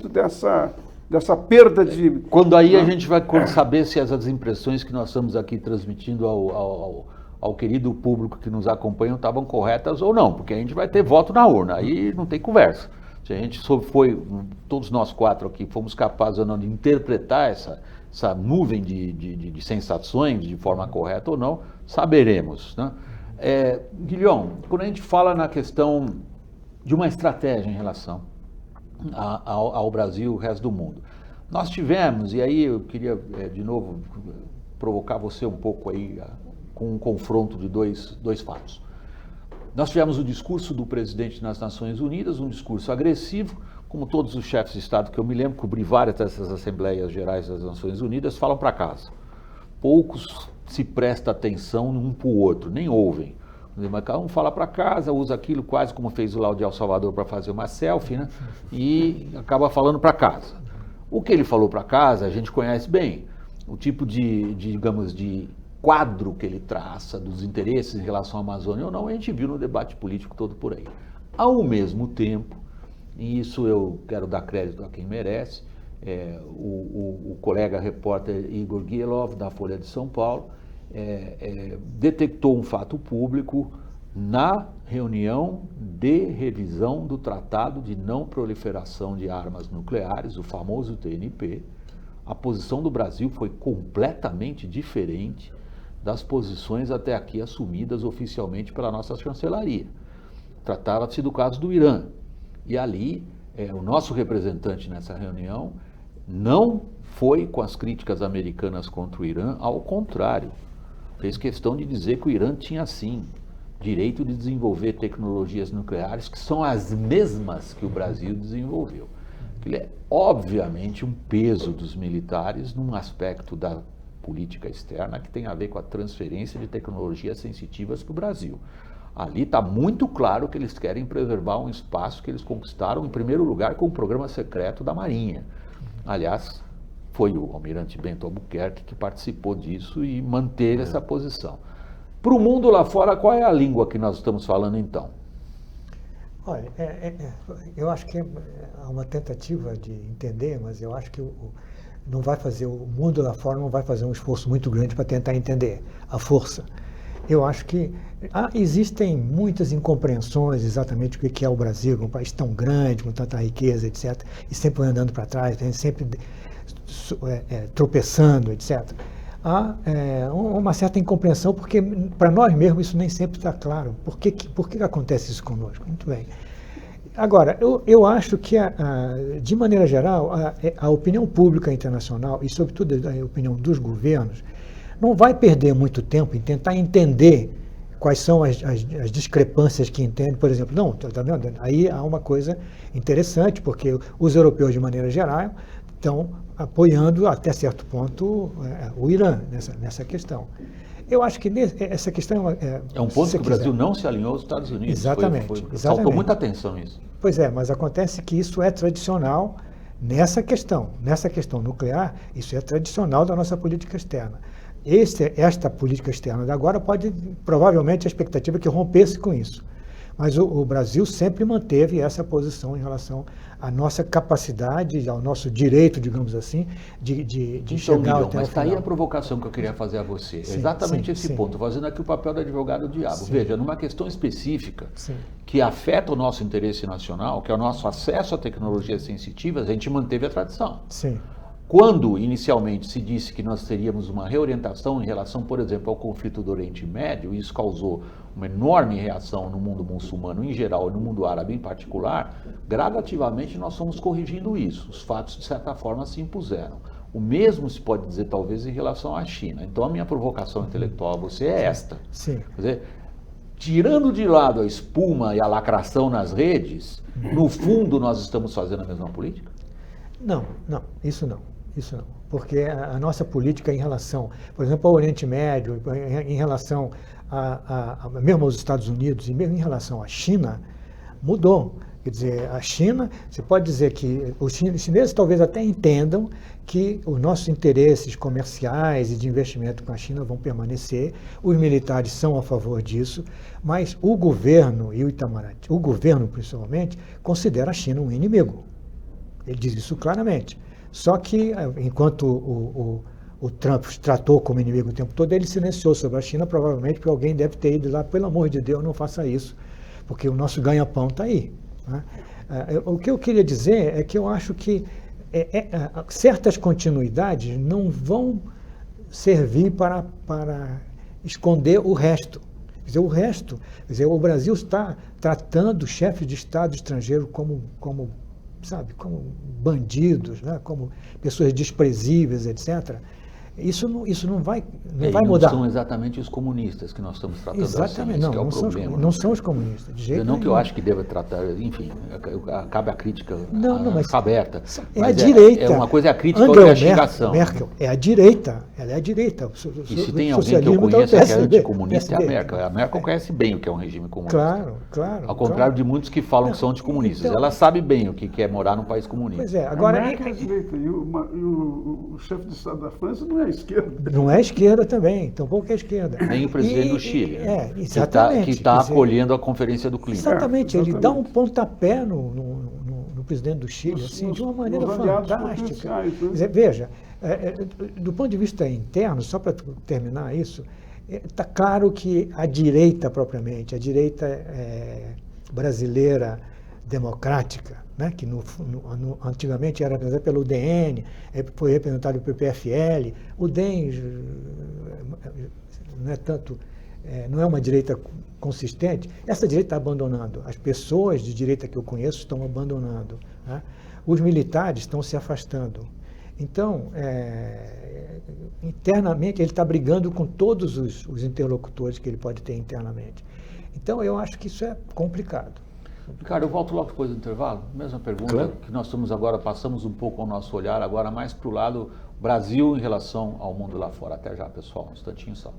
Speaker 2: dessa perda de...
Speaker 1: Quando aí a gente vai saber se essas impressões que nós estamos aqui transmitindo ao querido público que nos acompanha estavam corretas ou não, porque a gente vai ter voto na urna, aí não tem conversa. Se a gente todos nós quatro aqui, fomos capazes ou não de interpretar essa nuvem de sensações de forma correta ou não, saberemos, né? Guilhom, quando a gente fala na questão de uma estratégia em relação ao Brasil e o resto do mundo. Nós tivemos, e aí eu queria de novo provocar você um pouco aí com um confronto de dois fatos. Nós tivemos o discurso do presidente nas Nações Unidas, um discurso agressivo, como todos os chefes de Estado que eu me lembro, cobri várias dessas Assembleias Gerais das Nações Unidas, falam para casa. Poucos se prestam atenção um para o outro, nem ouvem. Mas cada um fala para casa, usa aquilo quase como fez o lá de El Salvador para fazer uma selfie, né? E acaba falando para casa. O que ele falou para casa, a gente conhece bem. O tipo digamos, de quadro que ele traça dos interesses em relação à Amazônia ou não, a gente viu no debate político todo por aí. Ao mesmo tempo, e isso eu quero dar crédito a quem merece, o colega repórter Igor Gielov, da Folha de São Paulo, detectou um fato público na reunião de revisão do Tratado de Não Proliferação de Armas Nucleares, o famoso TNP. A posição do Brasil foi completamente diferente das posições até aqui assumidas oficialmente pela nossa chancelaria. Tratava-se do caso do Irã. E ali, o nosso representante nessa reunião não foi com as críticas americanas contra o Irã, ao contrário. Fez questão de dizer que o Irã tinha, sim, direito de desenvolver tecnologias nucleares que são as mesmas que o Brasil desenvolveu. Ele é, obviamente, um peso dos militares num aspecto da política externa que tem a ver com a transferência de tecnologias sensitivas para o Brasil. Ali está muito claro que eles querem preservar um espaço que eles conquistaram, em primeiro lugar, com o programa secreto da Marinha. Aliás, Foi o almirante Bento Albuquerque que participou disso e manteve essa posição. Para o mundo lá fora, qual é a língua que nós estamos falando então?
Speaker 3: Olha, eu acho que há uma tentativa de entender, mas eu acho que não vai fazer, o mundo lá fora não vai fazer um esforço muito grande para tentar entender a força. Eu acho que existem muitas incompreensões exatamente do que é o Brasil, um país tão grande, com tanta riqueza, etc., e sempre andando para trás, sempre tropeçando, etc. Há uma certa incompreensão, porque para nós mesmos isso nem sempre está claro. Por que acontece isso conosco? Muito bem. Agora, eu acho que, de maneira geral, a opinião pública internacional, e sobretudo a opinião dos governos, não vai perder muito tempo em tentar entender quais são as discrepâncias que entendem. Por exemplo, não, tá vendo? Aí há uma coisa interessante, porque os europeus, de maneira geral, estão apoiando até certo ponto o Irã nessa questão. Eu acho que essa questão
Speaker 1: é um ponto que o Brasil não se alinhou aos Estados Unidos.
Speaker 3: Exatamente.
Speaker 1: Faltou muita atenção nisso.
Speaker 3: Pois é, mas acontece que isso é tradicional nessa questão nuclear, isso é tradicional da nossa política externa. Esta política externa de agora provavelmente a expectativa é que rompesse com isso. Mas o Brasil sempre manteve essa posição em relação à nossa capacidade, ao nosso direito, digamos assim, de chegar até o final.
Speaker 1: Mas está aí a provocação que eu queria fazer a você.
Speaker 3: Sim,
Speaker 1: exatamente
Speaker 3: sim,
Speaker 1: esse ponto, fazendo aqui o papel do advogado do diabo.
Speaker 3: Sim.
Speaker 1: Veja, numa questão específica
Speaker 3: Sim.
Speaker 1: que afeta o nosso interesse nacional, que é o nosso acesso a tecnologias sensitivas, a gente manteve a tradição.
Speaker 3: Sim.
Speaker 1: Quando, inicialmente, se disse que nós teríamos uma reorientação em relação, por exemplo, ao conflito do Oriente Médio, e isso causou uma enorme reação no mundo muçulmano em geral e no mundo árabe em particular, gradativamente nós fomos corrigindo isso. Os fatos, de certa forma, se impuseram. O mesmo se pode dizer, talvez, em relação à China. Então, a minha provocação intelectual a você é esta.
Speaker 3: Sim.
Speaker 1: Quer dizer, tirando de lado a espuma e a lacração nas redes, no fundo nós estamos fazendo a mesma política?
Speaker 3: Não, isso não. Isso não, porque a nossa política em relação, por exemplo, ao Oriente Médio, em relação mesmo aos Estados Unidos e mesmo em relação à China, mudou. Quer dizer, a China, você pode dizer que os chineses talvez até entendam que os nossos interesses comerciais e de investimento com a China vão permanecer, os militares são a favor disso, mas o governo e o Itamaraty, o governo principalmente, considera a China um inimigo. Ele diz isso claramente. Só que, enquanto o Trump tratou como inimigo o tempo todo, ele silenciou sobre a China, provavelmente porque alguém deve ter ido lá, pelo amor de Deus, não faça isso, porque o nosso ganha-pão está aí. Né? O que eu queria dizer é que eu acho que certas continuidades não vão servir para esconder o resto. Quer dizer, o resto, o Brasil está tratando chefes de Estado estrangeiro como bandidos, né? Como pessoas desprezíveis, etc. Isso não vai mudar.
Speaker 1: Não são exatamente os comunistas que nós estamos tratando.
Speaker 3: Exatamente,
Speaker 1: assim,
Speaker 3: não são os comunistas, de jeito
Speaker 1: não
Speaker 3: nenhum.
Speaker 1: Que eu acho que deva tratar, enfim, cabe a crítica
Speaker 3: mas
Speaker 1: aberta.
Speaker 3: É a direita.
Speaker 1: Uma coisa é a crítica, outra é a xingação.
Speaker 3: Merkel é a direita, ela é a direita.
Speaker 1: E se tem alguém que eu conheço que é anticomunista, é a Merkel. A Merkel conhece bem o que é um regime comunista.
Speaker 3: Claro.
Speaker 1: Ao contrário de muitos que falam que são anticomunistas.
Speaker 3: Então,
Speaker 1: ela sabe bem o que é morar num país comunista.
Speaker 3: Pois é, agora...
Speaker 2: A Merkel é a direita e o chefe de Estado da França não é a esquerda.
Speaker 3: Não é a esquerda também, tampouco é a esquerda.
Speaker 1: Nem o presidente do Chile,
Speaker 3: exatamente,
Speaker 1: que está acolhendo a Conferência do Clima.
Speaker 3: Exatamente, ele dá um pontapé no presidente do Chile, assim, de uma maneira fantástica. Veja, do ponto de vista interno, só para terminar isso, está claro que a direita propriamente, a direita brasileira democrática, né, que antigamente era representada pelo UDN, foi representado pelo PFL. O DEM não é uma direita consistente. Essa direita está abandonando. As pessoas de direita que eu conheço estão abandonando. Né? Os militares estão se afastando. Então, internamente, ele está brigando com todos os interlocutores que ele pode ter internamente. Então, eu acho que isso é complicado.
Speaker 1: Ricardo, eu volto logo depois do intervalo. Mesma pergunta, claro. Que nós estamos agora, passamos um pouco o nosso olhar agora mais para o lado Brasil em relação ao mundo lá fora. Até já, pessoal, um instantinho só.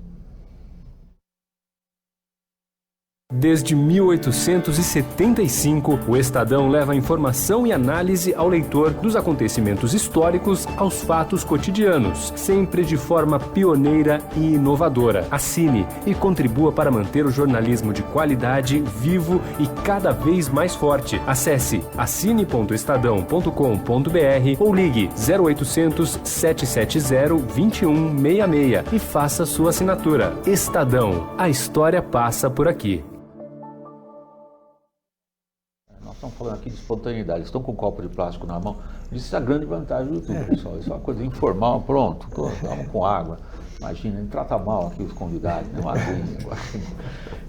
Speaker 6: Desde 1875, o Estadão leva informação e análise ao leitor dos acontecimentos históricos aos fatos cotidianos, sempre de forma pioneira e inovadora. Assine e contribua para manter o jornalismo de qualidade vivo e cada vez mais forte. Acesse assine.estadão.com.br ou ligue 0800 770 2166 e faça sua assinatura. Estadão, a história passa por aqui.
Speaker 1: Estamos falando aqui de espontaneidade, estão com um copo de plástico na mão. Isso é a grande vantagem do YouTube, pessoal. Isso é uma coisa informal, pronto, estamos com água. Imagina, ele trata mal aqui os convidados, né? Uma aguinha.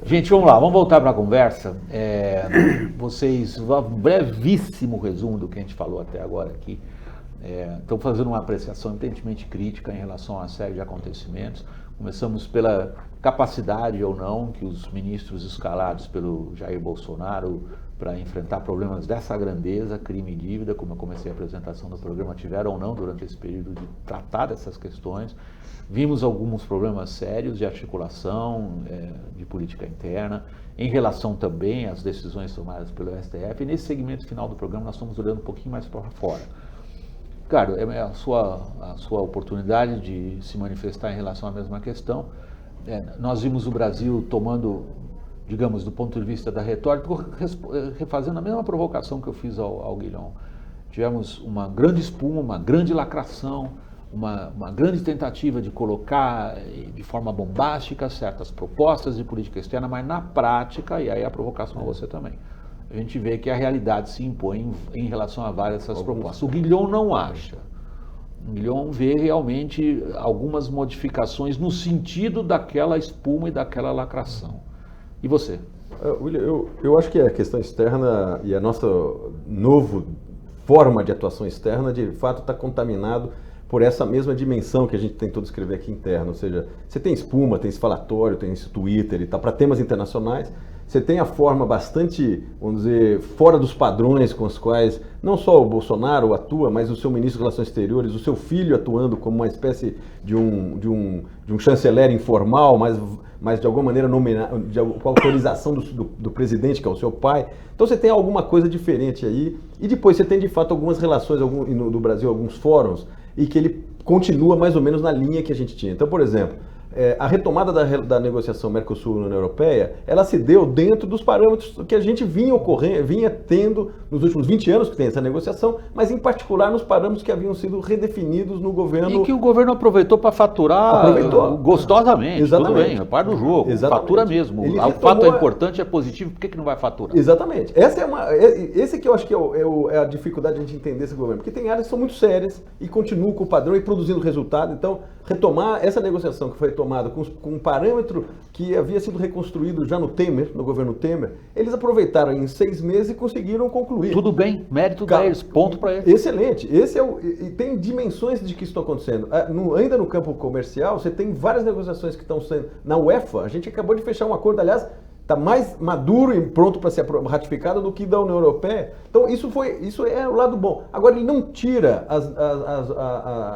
Speaker 1: Gente, vamos lá, vamos voltar para a conversa. Vocês, um brevíssimo resumo do que a gente falou até agora aqui. Estão fazendo uma apreciação evidentemente crítica em relação a uma série de acontecimentos. Começamos pela capacidade ou não que os ministros escalados pelo Jair Bolsonaro para enfrentar problemas dessa grandeza, crime e dívida, como eu comecei a apresentação do programa, tiveram ou não durante esse período de tratar dessas questões. Vimos alguns problemas sérios de articulação, de política interna, em relação também às decisões tomadas pelo STF. E nesse segmento final do programa nós estamos olhando um pouquinho mais para fora. Ricardo, é a sua oportunidade de se manifestar em relação à mesma questão. Nós vimos o Brasil tomando, digamos, do ponto de vista da retórica, refazendo a mesma provocação que eu fiz ao Guilhom. Tivemos uma grande espuma, uma grande lacração, uma grande tentativa de colocar de forma bombástica certas propostas de política externa, mas na prática, e aí a provocação a você também, a gente vê que a realidade se impõe em relação a várias dessas propostas. O Guilhom não acha. O Guilhom vê realmente algumas modificações no sentido daquela espuma e daquela lacração. E você?
Speaker 4: William, eu acho que a questão externa e a nossa nova forma de atuação externa, de fato, está contaminado por essa mesma dimensão que a gente tentou descrever aqui interna. Ou seja, você tem espuma, tem esse falatório, tem esse Twitter e tal, para temas internacionais. Você tem a forma bastante, vamos dizer, fora dos padrões com os quais não só o Bolsonaro atua, mas o seu ministro de Relações Exteriores, o seu filho atuando como uma espécie de um chanceler informal, mas de alguma maneira com autorização do presidente, que é o seu pai. Então você tem alguma coisa diferente aí. E depois você tem, de fato, algumas relações do Brasil, alguns fóruns, e que ele continua mais ou menos na linha que a gente tinha. Então, por exemplo, a retomada da negociação Mercosul-União Europeia, ela se deu dentro dos parâmetros que a gente vinha tendo nos últimos 20 anos que tem essa negociação, mas em particular nos parâmetros que haviam sido redefinidos no governo.
Speaker 1: E que o governo aproveitou para faturar gostosamente.
Speaker 4: Exatamente.
Speaker 1: Tudo bem, é parte do jogo.
Speaker 4: Exatamente.
Speaker 1: Fatura mesmo. O fato é importante, é positivo, por que não vai faturar?
Speaker 4: Exatamente. Esse que eu acho que é a dificuldade de a gente entender esse governo, porque tem áreas que são muito sérias e continuam com o padrão e produzindo resultado. Então, retomar essa negociação que foi tomada com um parâmetro que havia sido reconstruído já no governo Temer, eles aproveitaram em 6 meses e conseguiram concluir.
Speaker 1: Tudo bem, mérito deles, ponto para eles.
Speaker 4: Excelente. E tem dimensões de que isso está acontecendo. Ainda no campo comercial, você tem várias negociações que estão sendo... Na UEFA, a gente acabou de fechar um acordo, aliás, está mais maduro e pronto para ser ratificado do que da União Europeia. Então, isso é o lado bom. Agora, ele não tira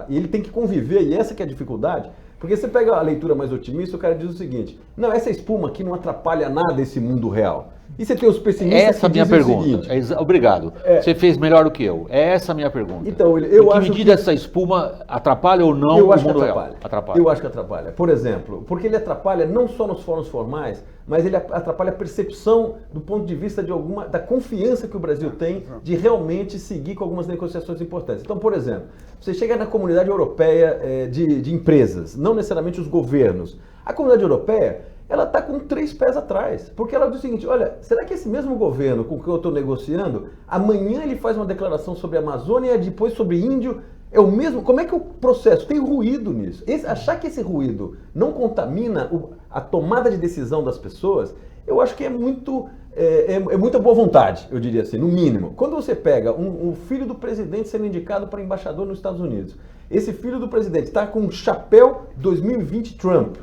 Speaker 4: e ele tem que conviver, e essa que é a dificuldade, porque você pega a leitura mais otimista, o cara diz o seguinte: não, essa espuma aqui não atrapalha nada esse mundo real. E você tem os pessimistas
Speaker 1: essa
Speaker 4: que
Speaker 1: minha
Speaker 4: dizem
Speaker 1: pergunta.
Speaker 4: o seguinte...
Speaker 1: Obrigado. Você fez melhor do que eu. É essa a minha pergunta.
Speaker 4: Então, eu acho
Speaker 1: que medida essa espuma atrapalha ou não o mundo real?
Speaker 4: Atrapalha. Eu acho que atrapalha. Por exemplo, porque ele atrapalha não só nos fóruns formais, mas ele atrapalha a percepção do ponto de vista da confiança que o Brasil tem de realmente seguir com algumas negociações importantes. Então, por exemplo, você chega na comunidade europeia de empresas, não necessariamente os governos. A comunidade europeia, ela está com 3 pés atrás, porque ela diz o seguinte: olha, será que esse mesmo governo com que eu estou negociando, amanhã ele faz uma declaração sobre a Amazônia, depois sobre índio, é o mesmo? Como é que o processo tem ruído nisso? Achar que esse ruído não contamina a tomada de decisão das pessoas, eu acho que é muita boa vontade, eu diria assim, no mínimo. Quando você pega um filho do presidente sendo indicado para embaixador nos Estados Unidos, esse filho do presidente está com um chapéu 2020 Trump.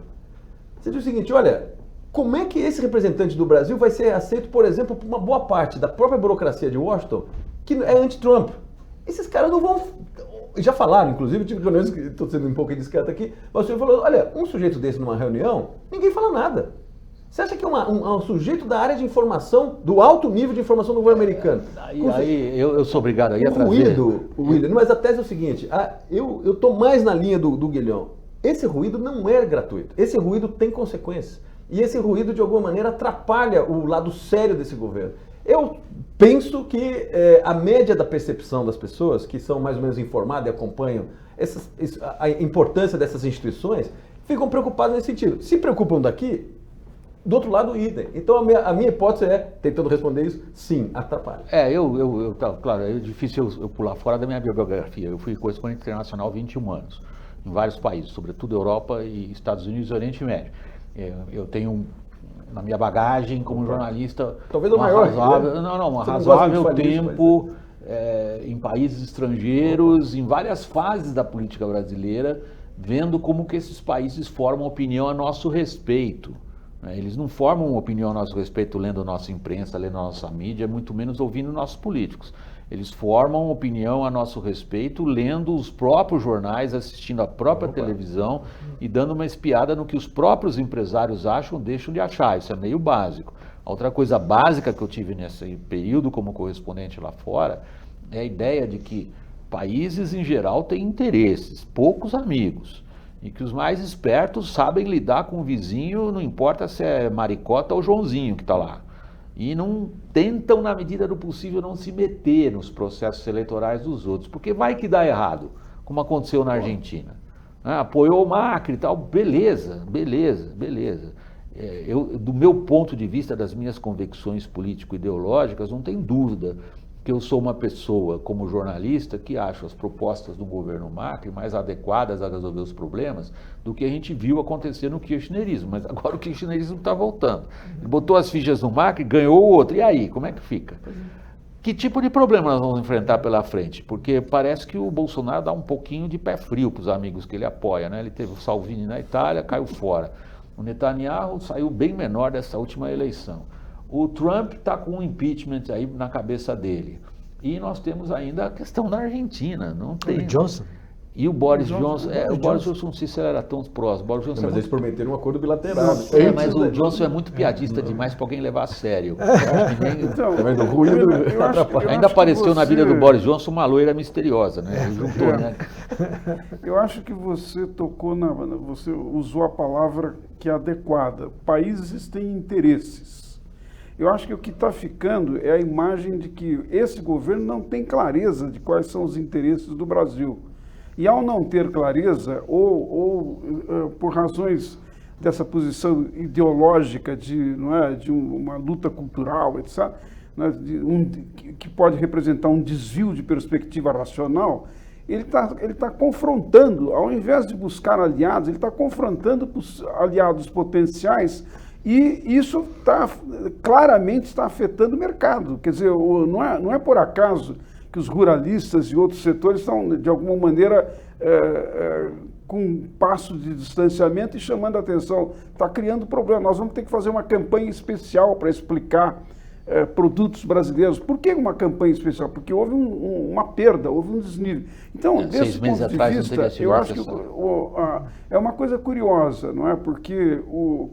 Speaker 4: Você diz o seguinte: olha, como é que esse representante do Brasil vai ser aceito, por exemplo, por uma boa parte da própria burocracia de Washington, que é anti-Trump? Esses caras não vão... Já falaram, inclusive, estou sendo um pouco indiscreto aqui, mas o senhor falou: olha, um sujeito desse numa reunião, ninguém fala nada. Você acha que um sujeito da área de informação, do alto nível de informação do governo americano...
Speaker 1: Aí eu sou obrigado aí a trazer...
Speaker 4: ruído, William, mas a tese é o seguinte, eu estou mais na linha do Guilhom. Esse ruído não é gratuito, esse ruído tem consequências. E esse ruído, de alguma maneira, atrapalha o lado sério desse governo. Eu penso que a média da percepção das pessoas, que são mais ou menos informadas e acompanham a importância dessas instituições, ficam preocupadas nesse sentido. Se preocupam daqui, do outro lado, idem. Então a minha hipótese é, tentando responder isso, sim, atrapalha.
Speaker 1: Claro, é difícil eu pular fora da minha biografia. Eu fui correspondente internacional há 21 anos, em vários países, sobretudo Europa e Estados Unidos e Oriente Médio. Eu tenho na minha bagagem como jornalista
Speaker 4: talvez o maior
Speaker 1: razoável tempo em países estrangeiros, em várias fases da política brasileira, vendo como que esses países formam opinião a nosso respeito. Eles não formam uma opinião a nosso respeito lendo a nossa imprensa, lendo a nossa mídia, muito menos ouvindo nossos políticos. Eles formam opinião a nosso respeito lendo os próprios jornais, assistindo a própria televisão e dando uma espiada no que os próprios empresários acham ou deixam de achar. Isso é meio básico. A outra coisa básica que eu tive nesse período como correspondente lá fora é a ideia de que países em geral têm interesses, poucos amigos. E que os mais espertos sabem lidar com o vizinho, não importa se é Maricota ou Joãozinho que está lá. E não tentam, na medida do possível, não se meter nos processos eleitorais dos outros, porque vai que dá errado, como aconteceu na Argentina. Apoiou o Macri e tal, beleza. Do meu ponto de vista, das minhas convicções político-ideológicas, não tem dúvida que eu sou uma pessoa, como jornalista, que acho as propostas do governo Macri mais adequadas a resolver os problemas do que a gente viu acontecer no kirchnerismo. Mas agora o kirchnerismo está voltando. Ele botou as fichas no Macri, ganhou o outro. E aí, como é que fica? Que tipo de problema nós vamos enfrentar pela frente? Porque parece que o Bolsonaro dá um pouquinho de pé frio para os amigos que ele apoia, né? Ele teve o Salvini na Itália, caiu fora. O Netanyahu saiu bem menor dessa última eleição. O Trump está com um impeachment aí na cabeça dele. E nós temos ainda a questão da Argentina. Não tem.
Speaker 3: O Johnson.
Speaker 1: E o Boris Johnson. O Boris Johnson, não sei se ele era tão próximo.
Speaker 4: Mas eles prometeram um acordo bilateral.
Speaker 1: Mas o Johnson é muito piadista demais para alguém levar a sério. Ainda apareceu na vida do Boris Johnson uma loira misteriosa, né? Ele juntou, né?
Speaker 2: Eu acho que você tocou você usou a palavra que é adequada. Países têm interesses. Eu acho que o que está ficando é a imagem de que esse governo não tem clareza de quais são os interesses do Brasil. E ao não ter clareza, ou por razões dessa posição ideológica de uma luta cultural, etc., que pode representar um desvio de perspectiva racional, ele tá confrontando, ao invés de buscar aliados, ele está confrontando os aliados potenciais. E isso claramente está afetando o mercado. Quer dizer, não é por acaso que os ruralistas e outros setores estão, de alguma maneira, com um passo de distanciamento e chamando a atenção. Está criando problema. Nós vamos ter que fazer uma campanha especial para explicar produtos brasileiros. Por que uma campanha especial? Porque houve uma perda, houve um desnível. Então, desse ponto de vista, eu acho que é uma coisa curiosa, não é? Porque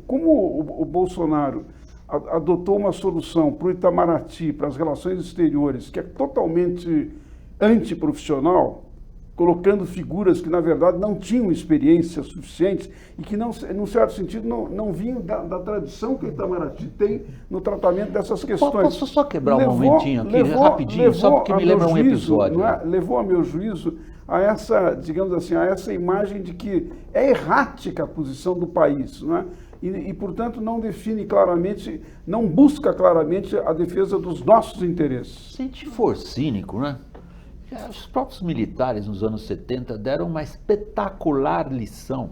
Speaker 2: como o Bolsonaro adotou uma solução para o Itamaraty, para as relações exteriores, que é totalmente antiprofissional, colocando figuras que, na verdade, não tinham experiência suficiente e que, num certo sentido, não vinham da tradição que o Itamaraty tem no tratamento dessas questões.
Speaker 1: Posso só quebrar um momentinho aqui, rapidinho, só porque me lembra um episódio.
Speaker 2: Levou, a meu juízo, a essa, digamos assim, a essa imagem de que é errática a posição do país, não é? E, portanto, não define claramente, não busca claramente a defesa dos nossos interesses.
Speaker 1: Se a gente for cínico, né? Os próprios militares nos anos 70 deram uma espetacular lição.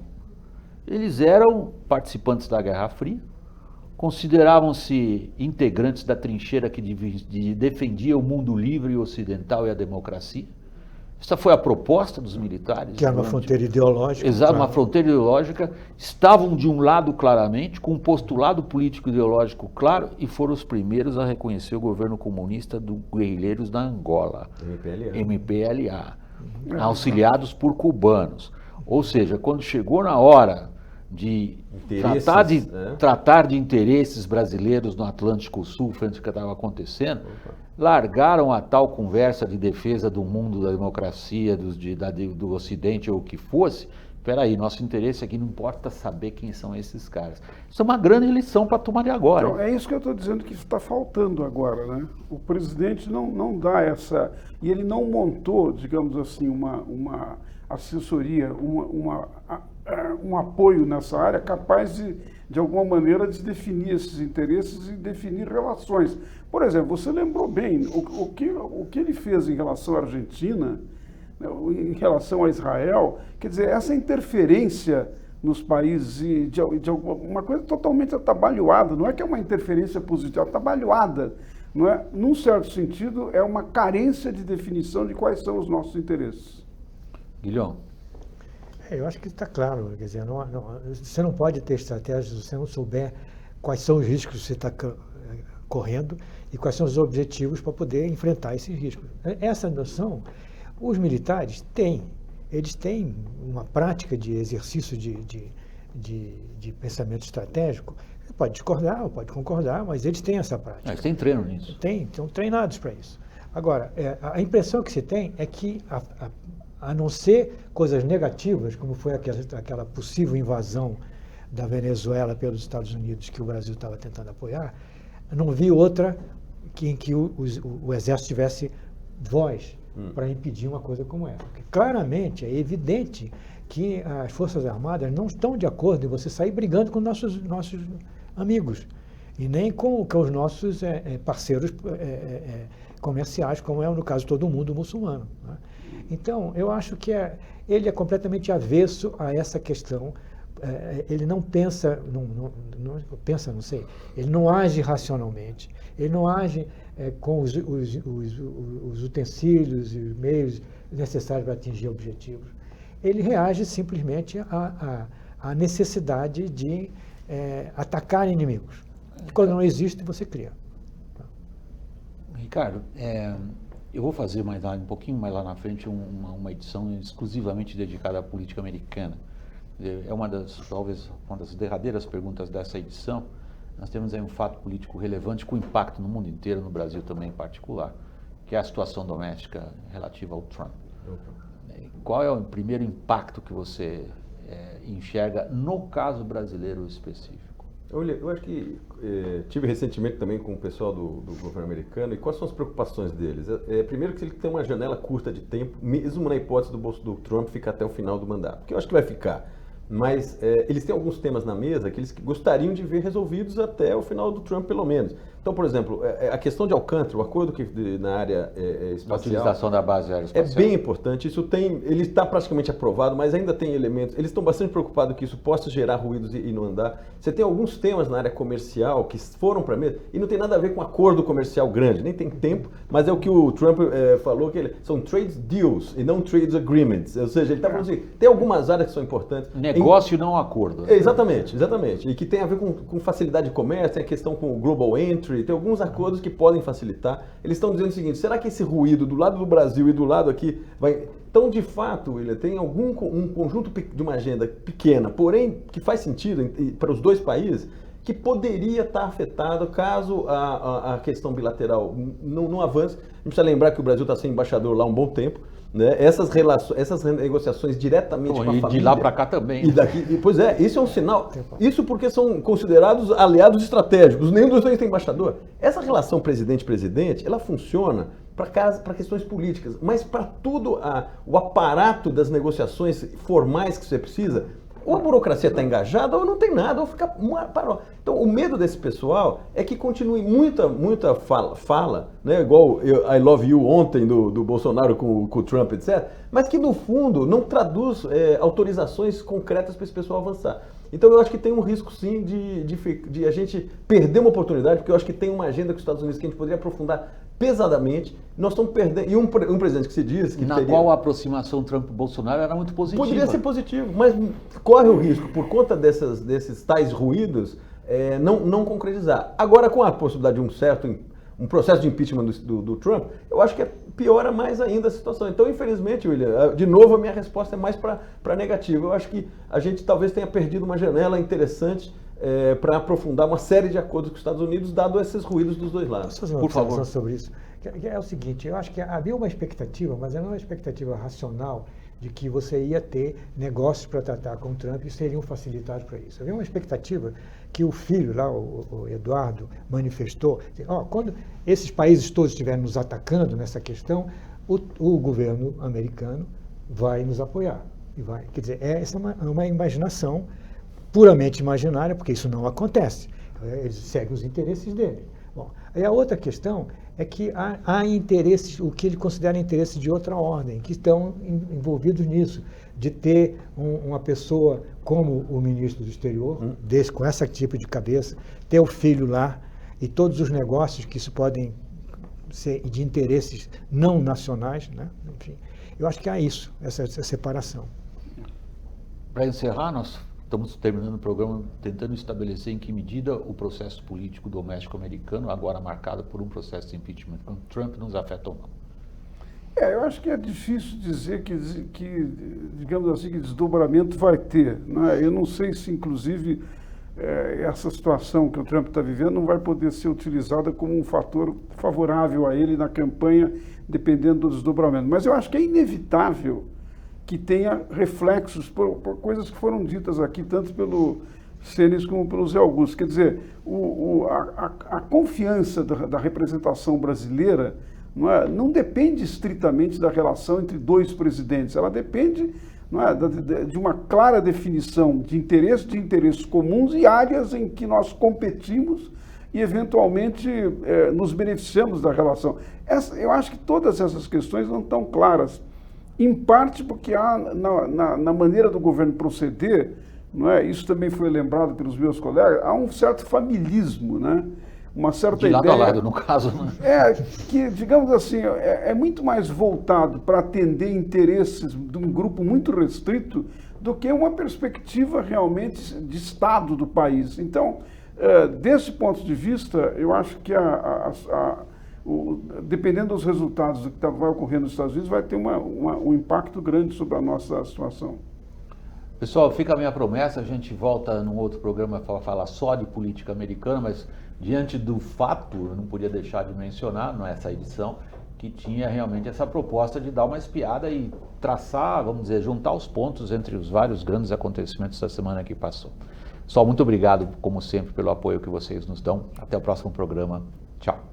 Speaker 1: Eles eram participantes da Guerra Fria, consideravam-se integrantes da trincheira que defendia o mundo livre e ocidental e a democracia. Essa foi a proposta dos militares.
Speaker 3: Que era uma fronteira ideológica.
Speaker 1: Exato, uma fronteira ideológica. Estavam de um lado claramente, com um postulado político ideológico claro, e foram os primeiros a reconhecer o governo comunista dos guerrilheiros da Angola, MPLA, auxiliados por cubanos. Ou seja, quando chegou na hora de
Speaker 4: Interesses,
Speaker 1: tratar de interesses brasileiros no Atlântico Sul, frente ao que estava acontecendo, largaram a tal conversa de defesa do mundo, da democracia, do Ocidente ou o que fosse. Espera aí, nosso interesse aqui não importa saber quem são esses caras. Isso é uma grande lição para tomar de agora.
Speaker 2: Então, é isso que eu estou dizendo que está faltando agora, né? O presidente não dá essa... E ele não montou, digamos assim, uma assessoria, um apoio nessa área capaz de alguma maneira, de definir esses interesses e definir relações. Por exemplo, você lembrou bem, o que ele fez em relação à Argentina, em relação a Israel, quer dizer, essa interferência nos países de uma coisa totalmente atabalhoada, não é que é uma interferência positiva, atabalhoada, não é? Num certo sentido, é uma carência de definição de quais são os nossos interesses.
Speaker 1: Guilhom.
Speaker 3: Eu acho que está claro, quer dizer, você não pode ter estratégia se você não souber quais são os riscos que você está correndo e quais são os objetivos para poder enfrentar esses riscos. Essa noção, os militares têm, eles têm uma prática de exercício de pensamento estratégico. Você pode discordar ou pode concordar, mas eles têm essa prática.
Speaker 1: Eles têm treino nisso.
Speaker 3: Estão treinados para isso. Agora, a impressão que se tem é que, a não ser coisas negativas, como foi aquela possível invasão da Venezuela pelos Estados Unidos, que o Brasil estava tentando apoiar, não vi outra em que o Exército tivesse voz para impedir uma coisa como essa. Porque claramente, é evidente que as Forças Armadas não estão de acordo em você sair brigando com nossos amigos, e nem com os nossos parceiros comerciais, como é no caso de todo mundo muçulmano, né? Então, eu acho que ele é completamente avesso a essa questão. Ele não pensa, ele não age racionalmente, ele não age com os utensílios e os meios necessários para atingir objetivos. Ele reage simplesmente à necessidade de atacar inimigos. Quando não existe, você cria.
Speaker 1: Ricardo, eu vou fazer um pouquinho mais lá na frente uma edição exclusivamente dedicada à política americana. É talvez uma das derradeiras perguntas dessa edição. Nós temos aí um fato político relevante com impacto no mundo inteiro, no Brasil também em particular, que é a situação doméstica relativa ao Trump. Qual é o primeiro impacto que você enxerga no caso brasileiro específico?
Speaker 4: Eu acho que tive recentemente também com o pessoal do governo americano, e quais são as preocupações deles? Primeiro que ele tem uma janela curta de tempo, mesmo na hipótese do Trump ficar até o final do mandato, que eu acho que vai ficar. Mas eles têm alguns temas na mesa que eles gostariam de ver resolvidos até o final do Trump, pelo menos. Então, por exemplo, a questão de Alcântara, o acordo na área espacial...
Speaker 1: A utilização da base aeroespacial.
Speaker 4: É bem importante. Ele está praticamente aprovado, mas ainda tem elementos... Eles estão bastante preocupados que isso possa gerar ruídos e não andar. Você tem alguns temas na área comercial que foram para a mesa e não tem nada a ver com acordo comercial grande, nem tem tempo, mas é o que o Trump falou, que são trade deals e não trade agreements. Ou seja, ele está falando assim, tem algumas áreas que são importantes.
Speaker 1: Negócio e não acordo.
Speaker 4: Exatamente. E que tem a ver com facilidade de comércio, tem a questão com o global entry, tem alguns acordos que podem facilitar. Eles estão dizendo o seguinte, será que esse ruído do lado do Brasil e do lado aqui vai... Então, de fato, ele tem um conjunto de uma agenda pequena, porém que faz sentido para os dois países, que poderia estar afetado caso a questão bilateral não avance. A gente precisa lembrar que o Brasil está sem embaixador lá há um bom tempo, né? Essas negociações diretamente com a família...
Speaker 1: De lá para cá também.
Speaker 4: Pois é, isso é um sinal. Isso porque são considerados aliados estratégicos. Nenhum dos dois tem embaixador. Essa relação presidente-presidente, ela funciona para questões políticas, mas para tudo o aparato das negociações formais que você precisa, ou a burocracia está engajada ou não tem nada, ou fica parou. Então, o medo desse pessoal é que continue muita fala, né? Igual I love you ontem do Bolsonaro com o Trump, etc., mas que no fundo não traduz autorizações concretas para esse pessoal avançar. Então, eu acho que tem um risco, sim, de a gente perder uma oportunidade, porque eu acho que tem uma agenda com os Estados Unidos que a gente poderia aprofundar pesadamente. Nós estamos perdendo. E um presidente que se diz que
Speaker 1: qual a aproximação Trump-Bolsonaro era muito positiva.
Speaker 4: Poderia ser positivo, mas corre o risco, por conta desses tais ruídos, não concretizar. Agora, com a possibilidade de um processo de impeachment do Trump, eu acho que é piora mais ainda a situação. Então, infelizmente, William, de novo a minha resposta é mais para negativa. Eu acho que a gente talvez tenha perdido uma janela interessante para aprofundar uma série de acordos com os Estados Unidos, dado esses ruídos dos dois lados.
Speaker 3: Posso fazer uma observação sobre isso? É o seguinte, eu acho que havia uma expectativa, mas era uma expectativa racional, de que você ia ter negócios para tratar com o Trump e seriam facilitados para isso. Havia uma expectativa que o filho lá, o Eduardo, manifestou, quando esses países todos estiverem nos atacando nessa questão, o governo americano vai nos apoiar. E vai. Quer dizer, essa é uma imaginação puramente imaginária, porque isso não acontece. Eles seguem os interesses dele. Bom, aí a outra questão é que há interesses, o que ele considera interesses de outra ordem, que estão envolvidos nisso, de ter uma pessoa como o ministro do exterior, com esse tipo de cabeça, ter o filho lá e todos os negócios que isso podem ser de interesses não nacionais, né? Enfim, eu acho que há isso, essa separação.
Speaker 1: Para encerrar, nós estamos terminando o programa tentando estabelecer em que medida o processo político doméstico americano, agora marcado por um processo de impeachment com Trump, nos afeta ou não.
Speaker 2: Eu acho que é difícil dizer que, digamos assim, que desdobramento vai ter, né? Eu não sei se, inclusive, essa situação que o Trump está vivendo não vai poder ser utilizada como um fator favorável a ele na campanha, dependendo do desdobramento. Mas eu acho que é inevitável que tenha reflexos por coisas que foram ditas aqui, tanto pelo Senes como pelo Zé Augusto. Quer dizer, a confiança da representação brasileira não depende estritamente da relação entre dois presidentes, ela depende de uma clara definição de interesses comuns e áreas em que nós competimos e, eventualmente, nos beneficiamos da relação. Eu acho que todas essas questões não estão claras, em parte porque há, na maneira do governo proceder, isso também foi lembrado pelos meus colegas, há um certo familismo, né? Uma certa
Speaker 1: de lado
Speaker 2: ideia,
Speaker 1: a lado, no caso, né?
Speaker 2: Que, digamos assim, é muito mais voltado para atender interesses de um grupo muito restrito do que uma perspectiva realmente de Estado do país. Então, desse ponto de vista, eu acho que dependendo dos resultados do que vai ocorrer nos Estados Unidos, vai ter um impacto grande sobre a nossa situação.
Speaker 1: Pessoal, fica a minha promessa, a gente volta num outro programa para falar só de política americana, mas diante do fato, eu não podia deixar de mencionar nessa edição, que tinha realmente essa proposta de dar uma espiada e traçar, vamos dizer, juntar os pontos entre os vários grandes acontecimentos da semana que passou. Pessoal, muito obrigado, como sempre, pelo apoio que vocês nos dão. Até o próximo programa. Tchau.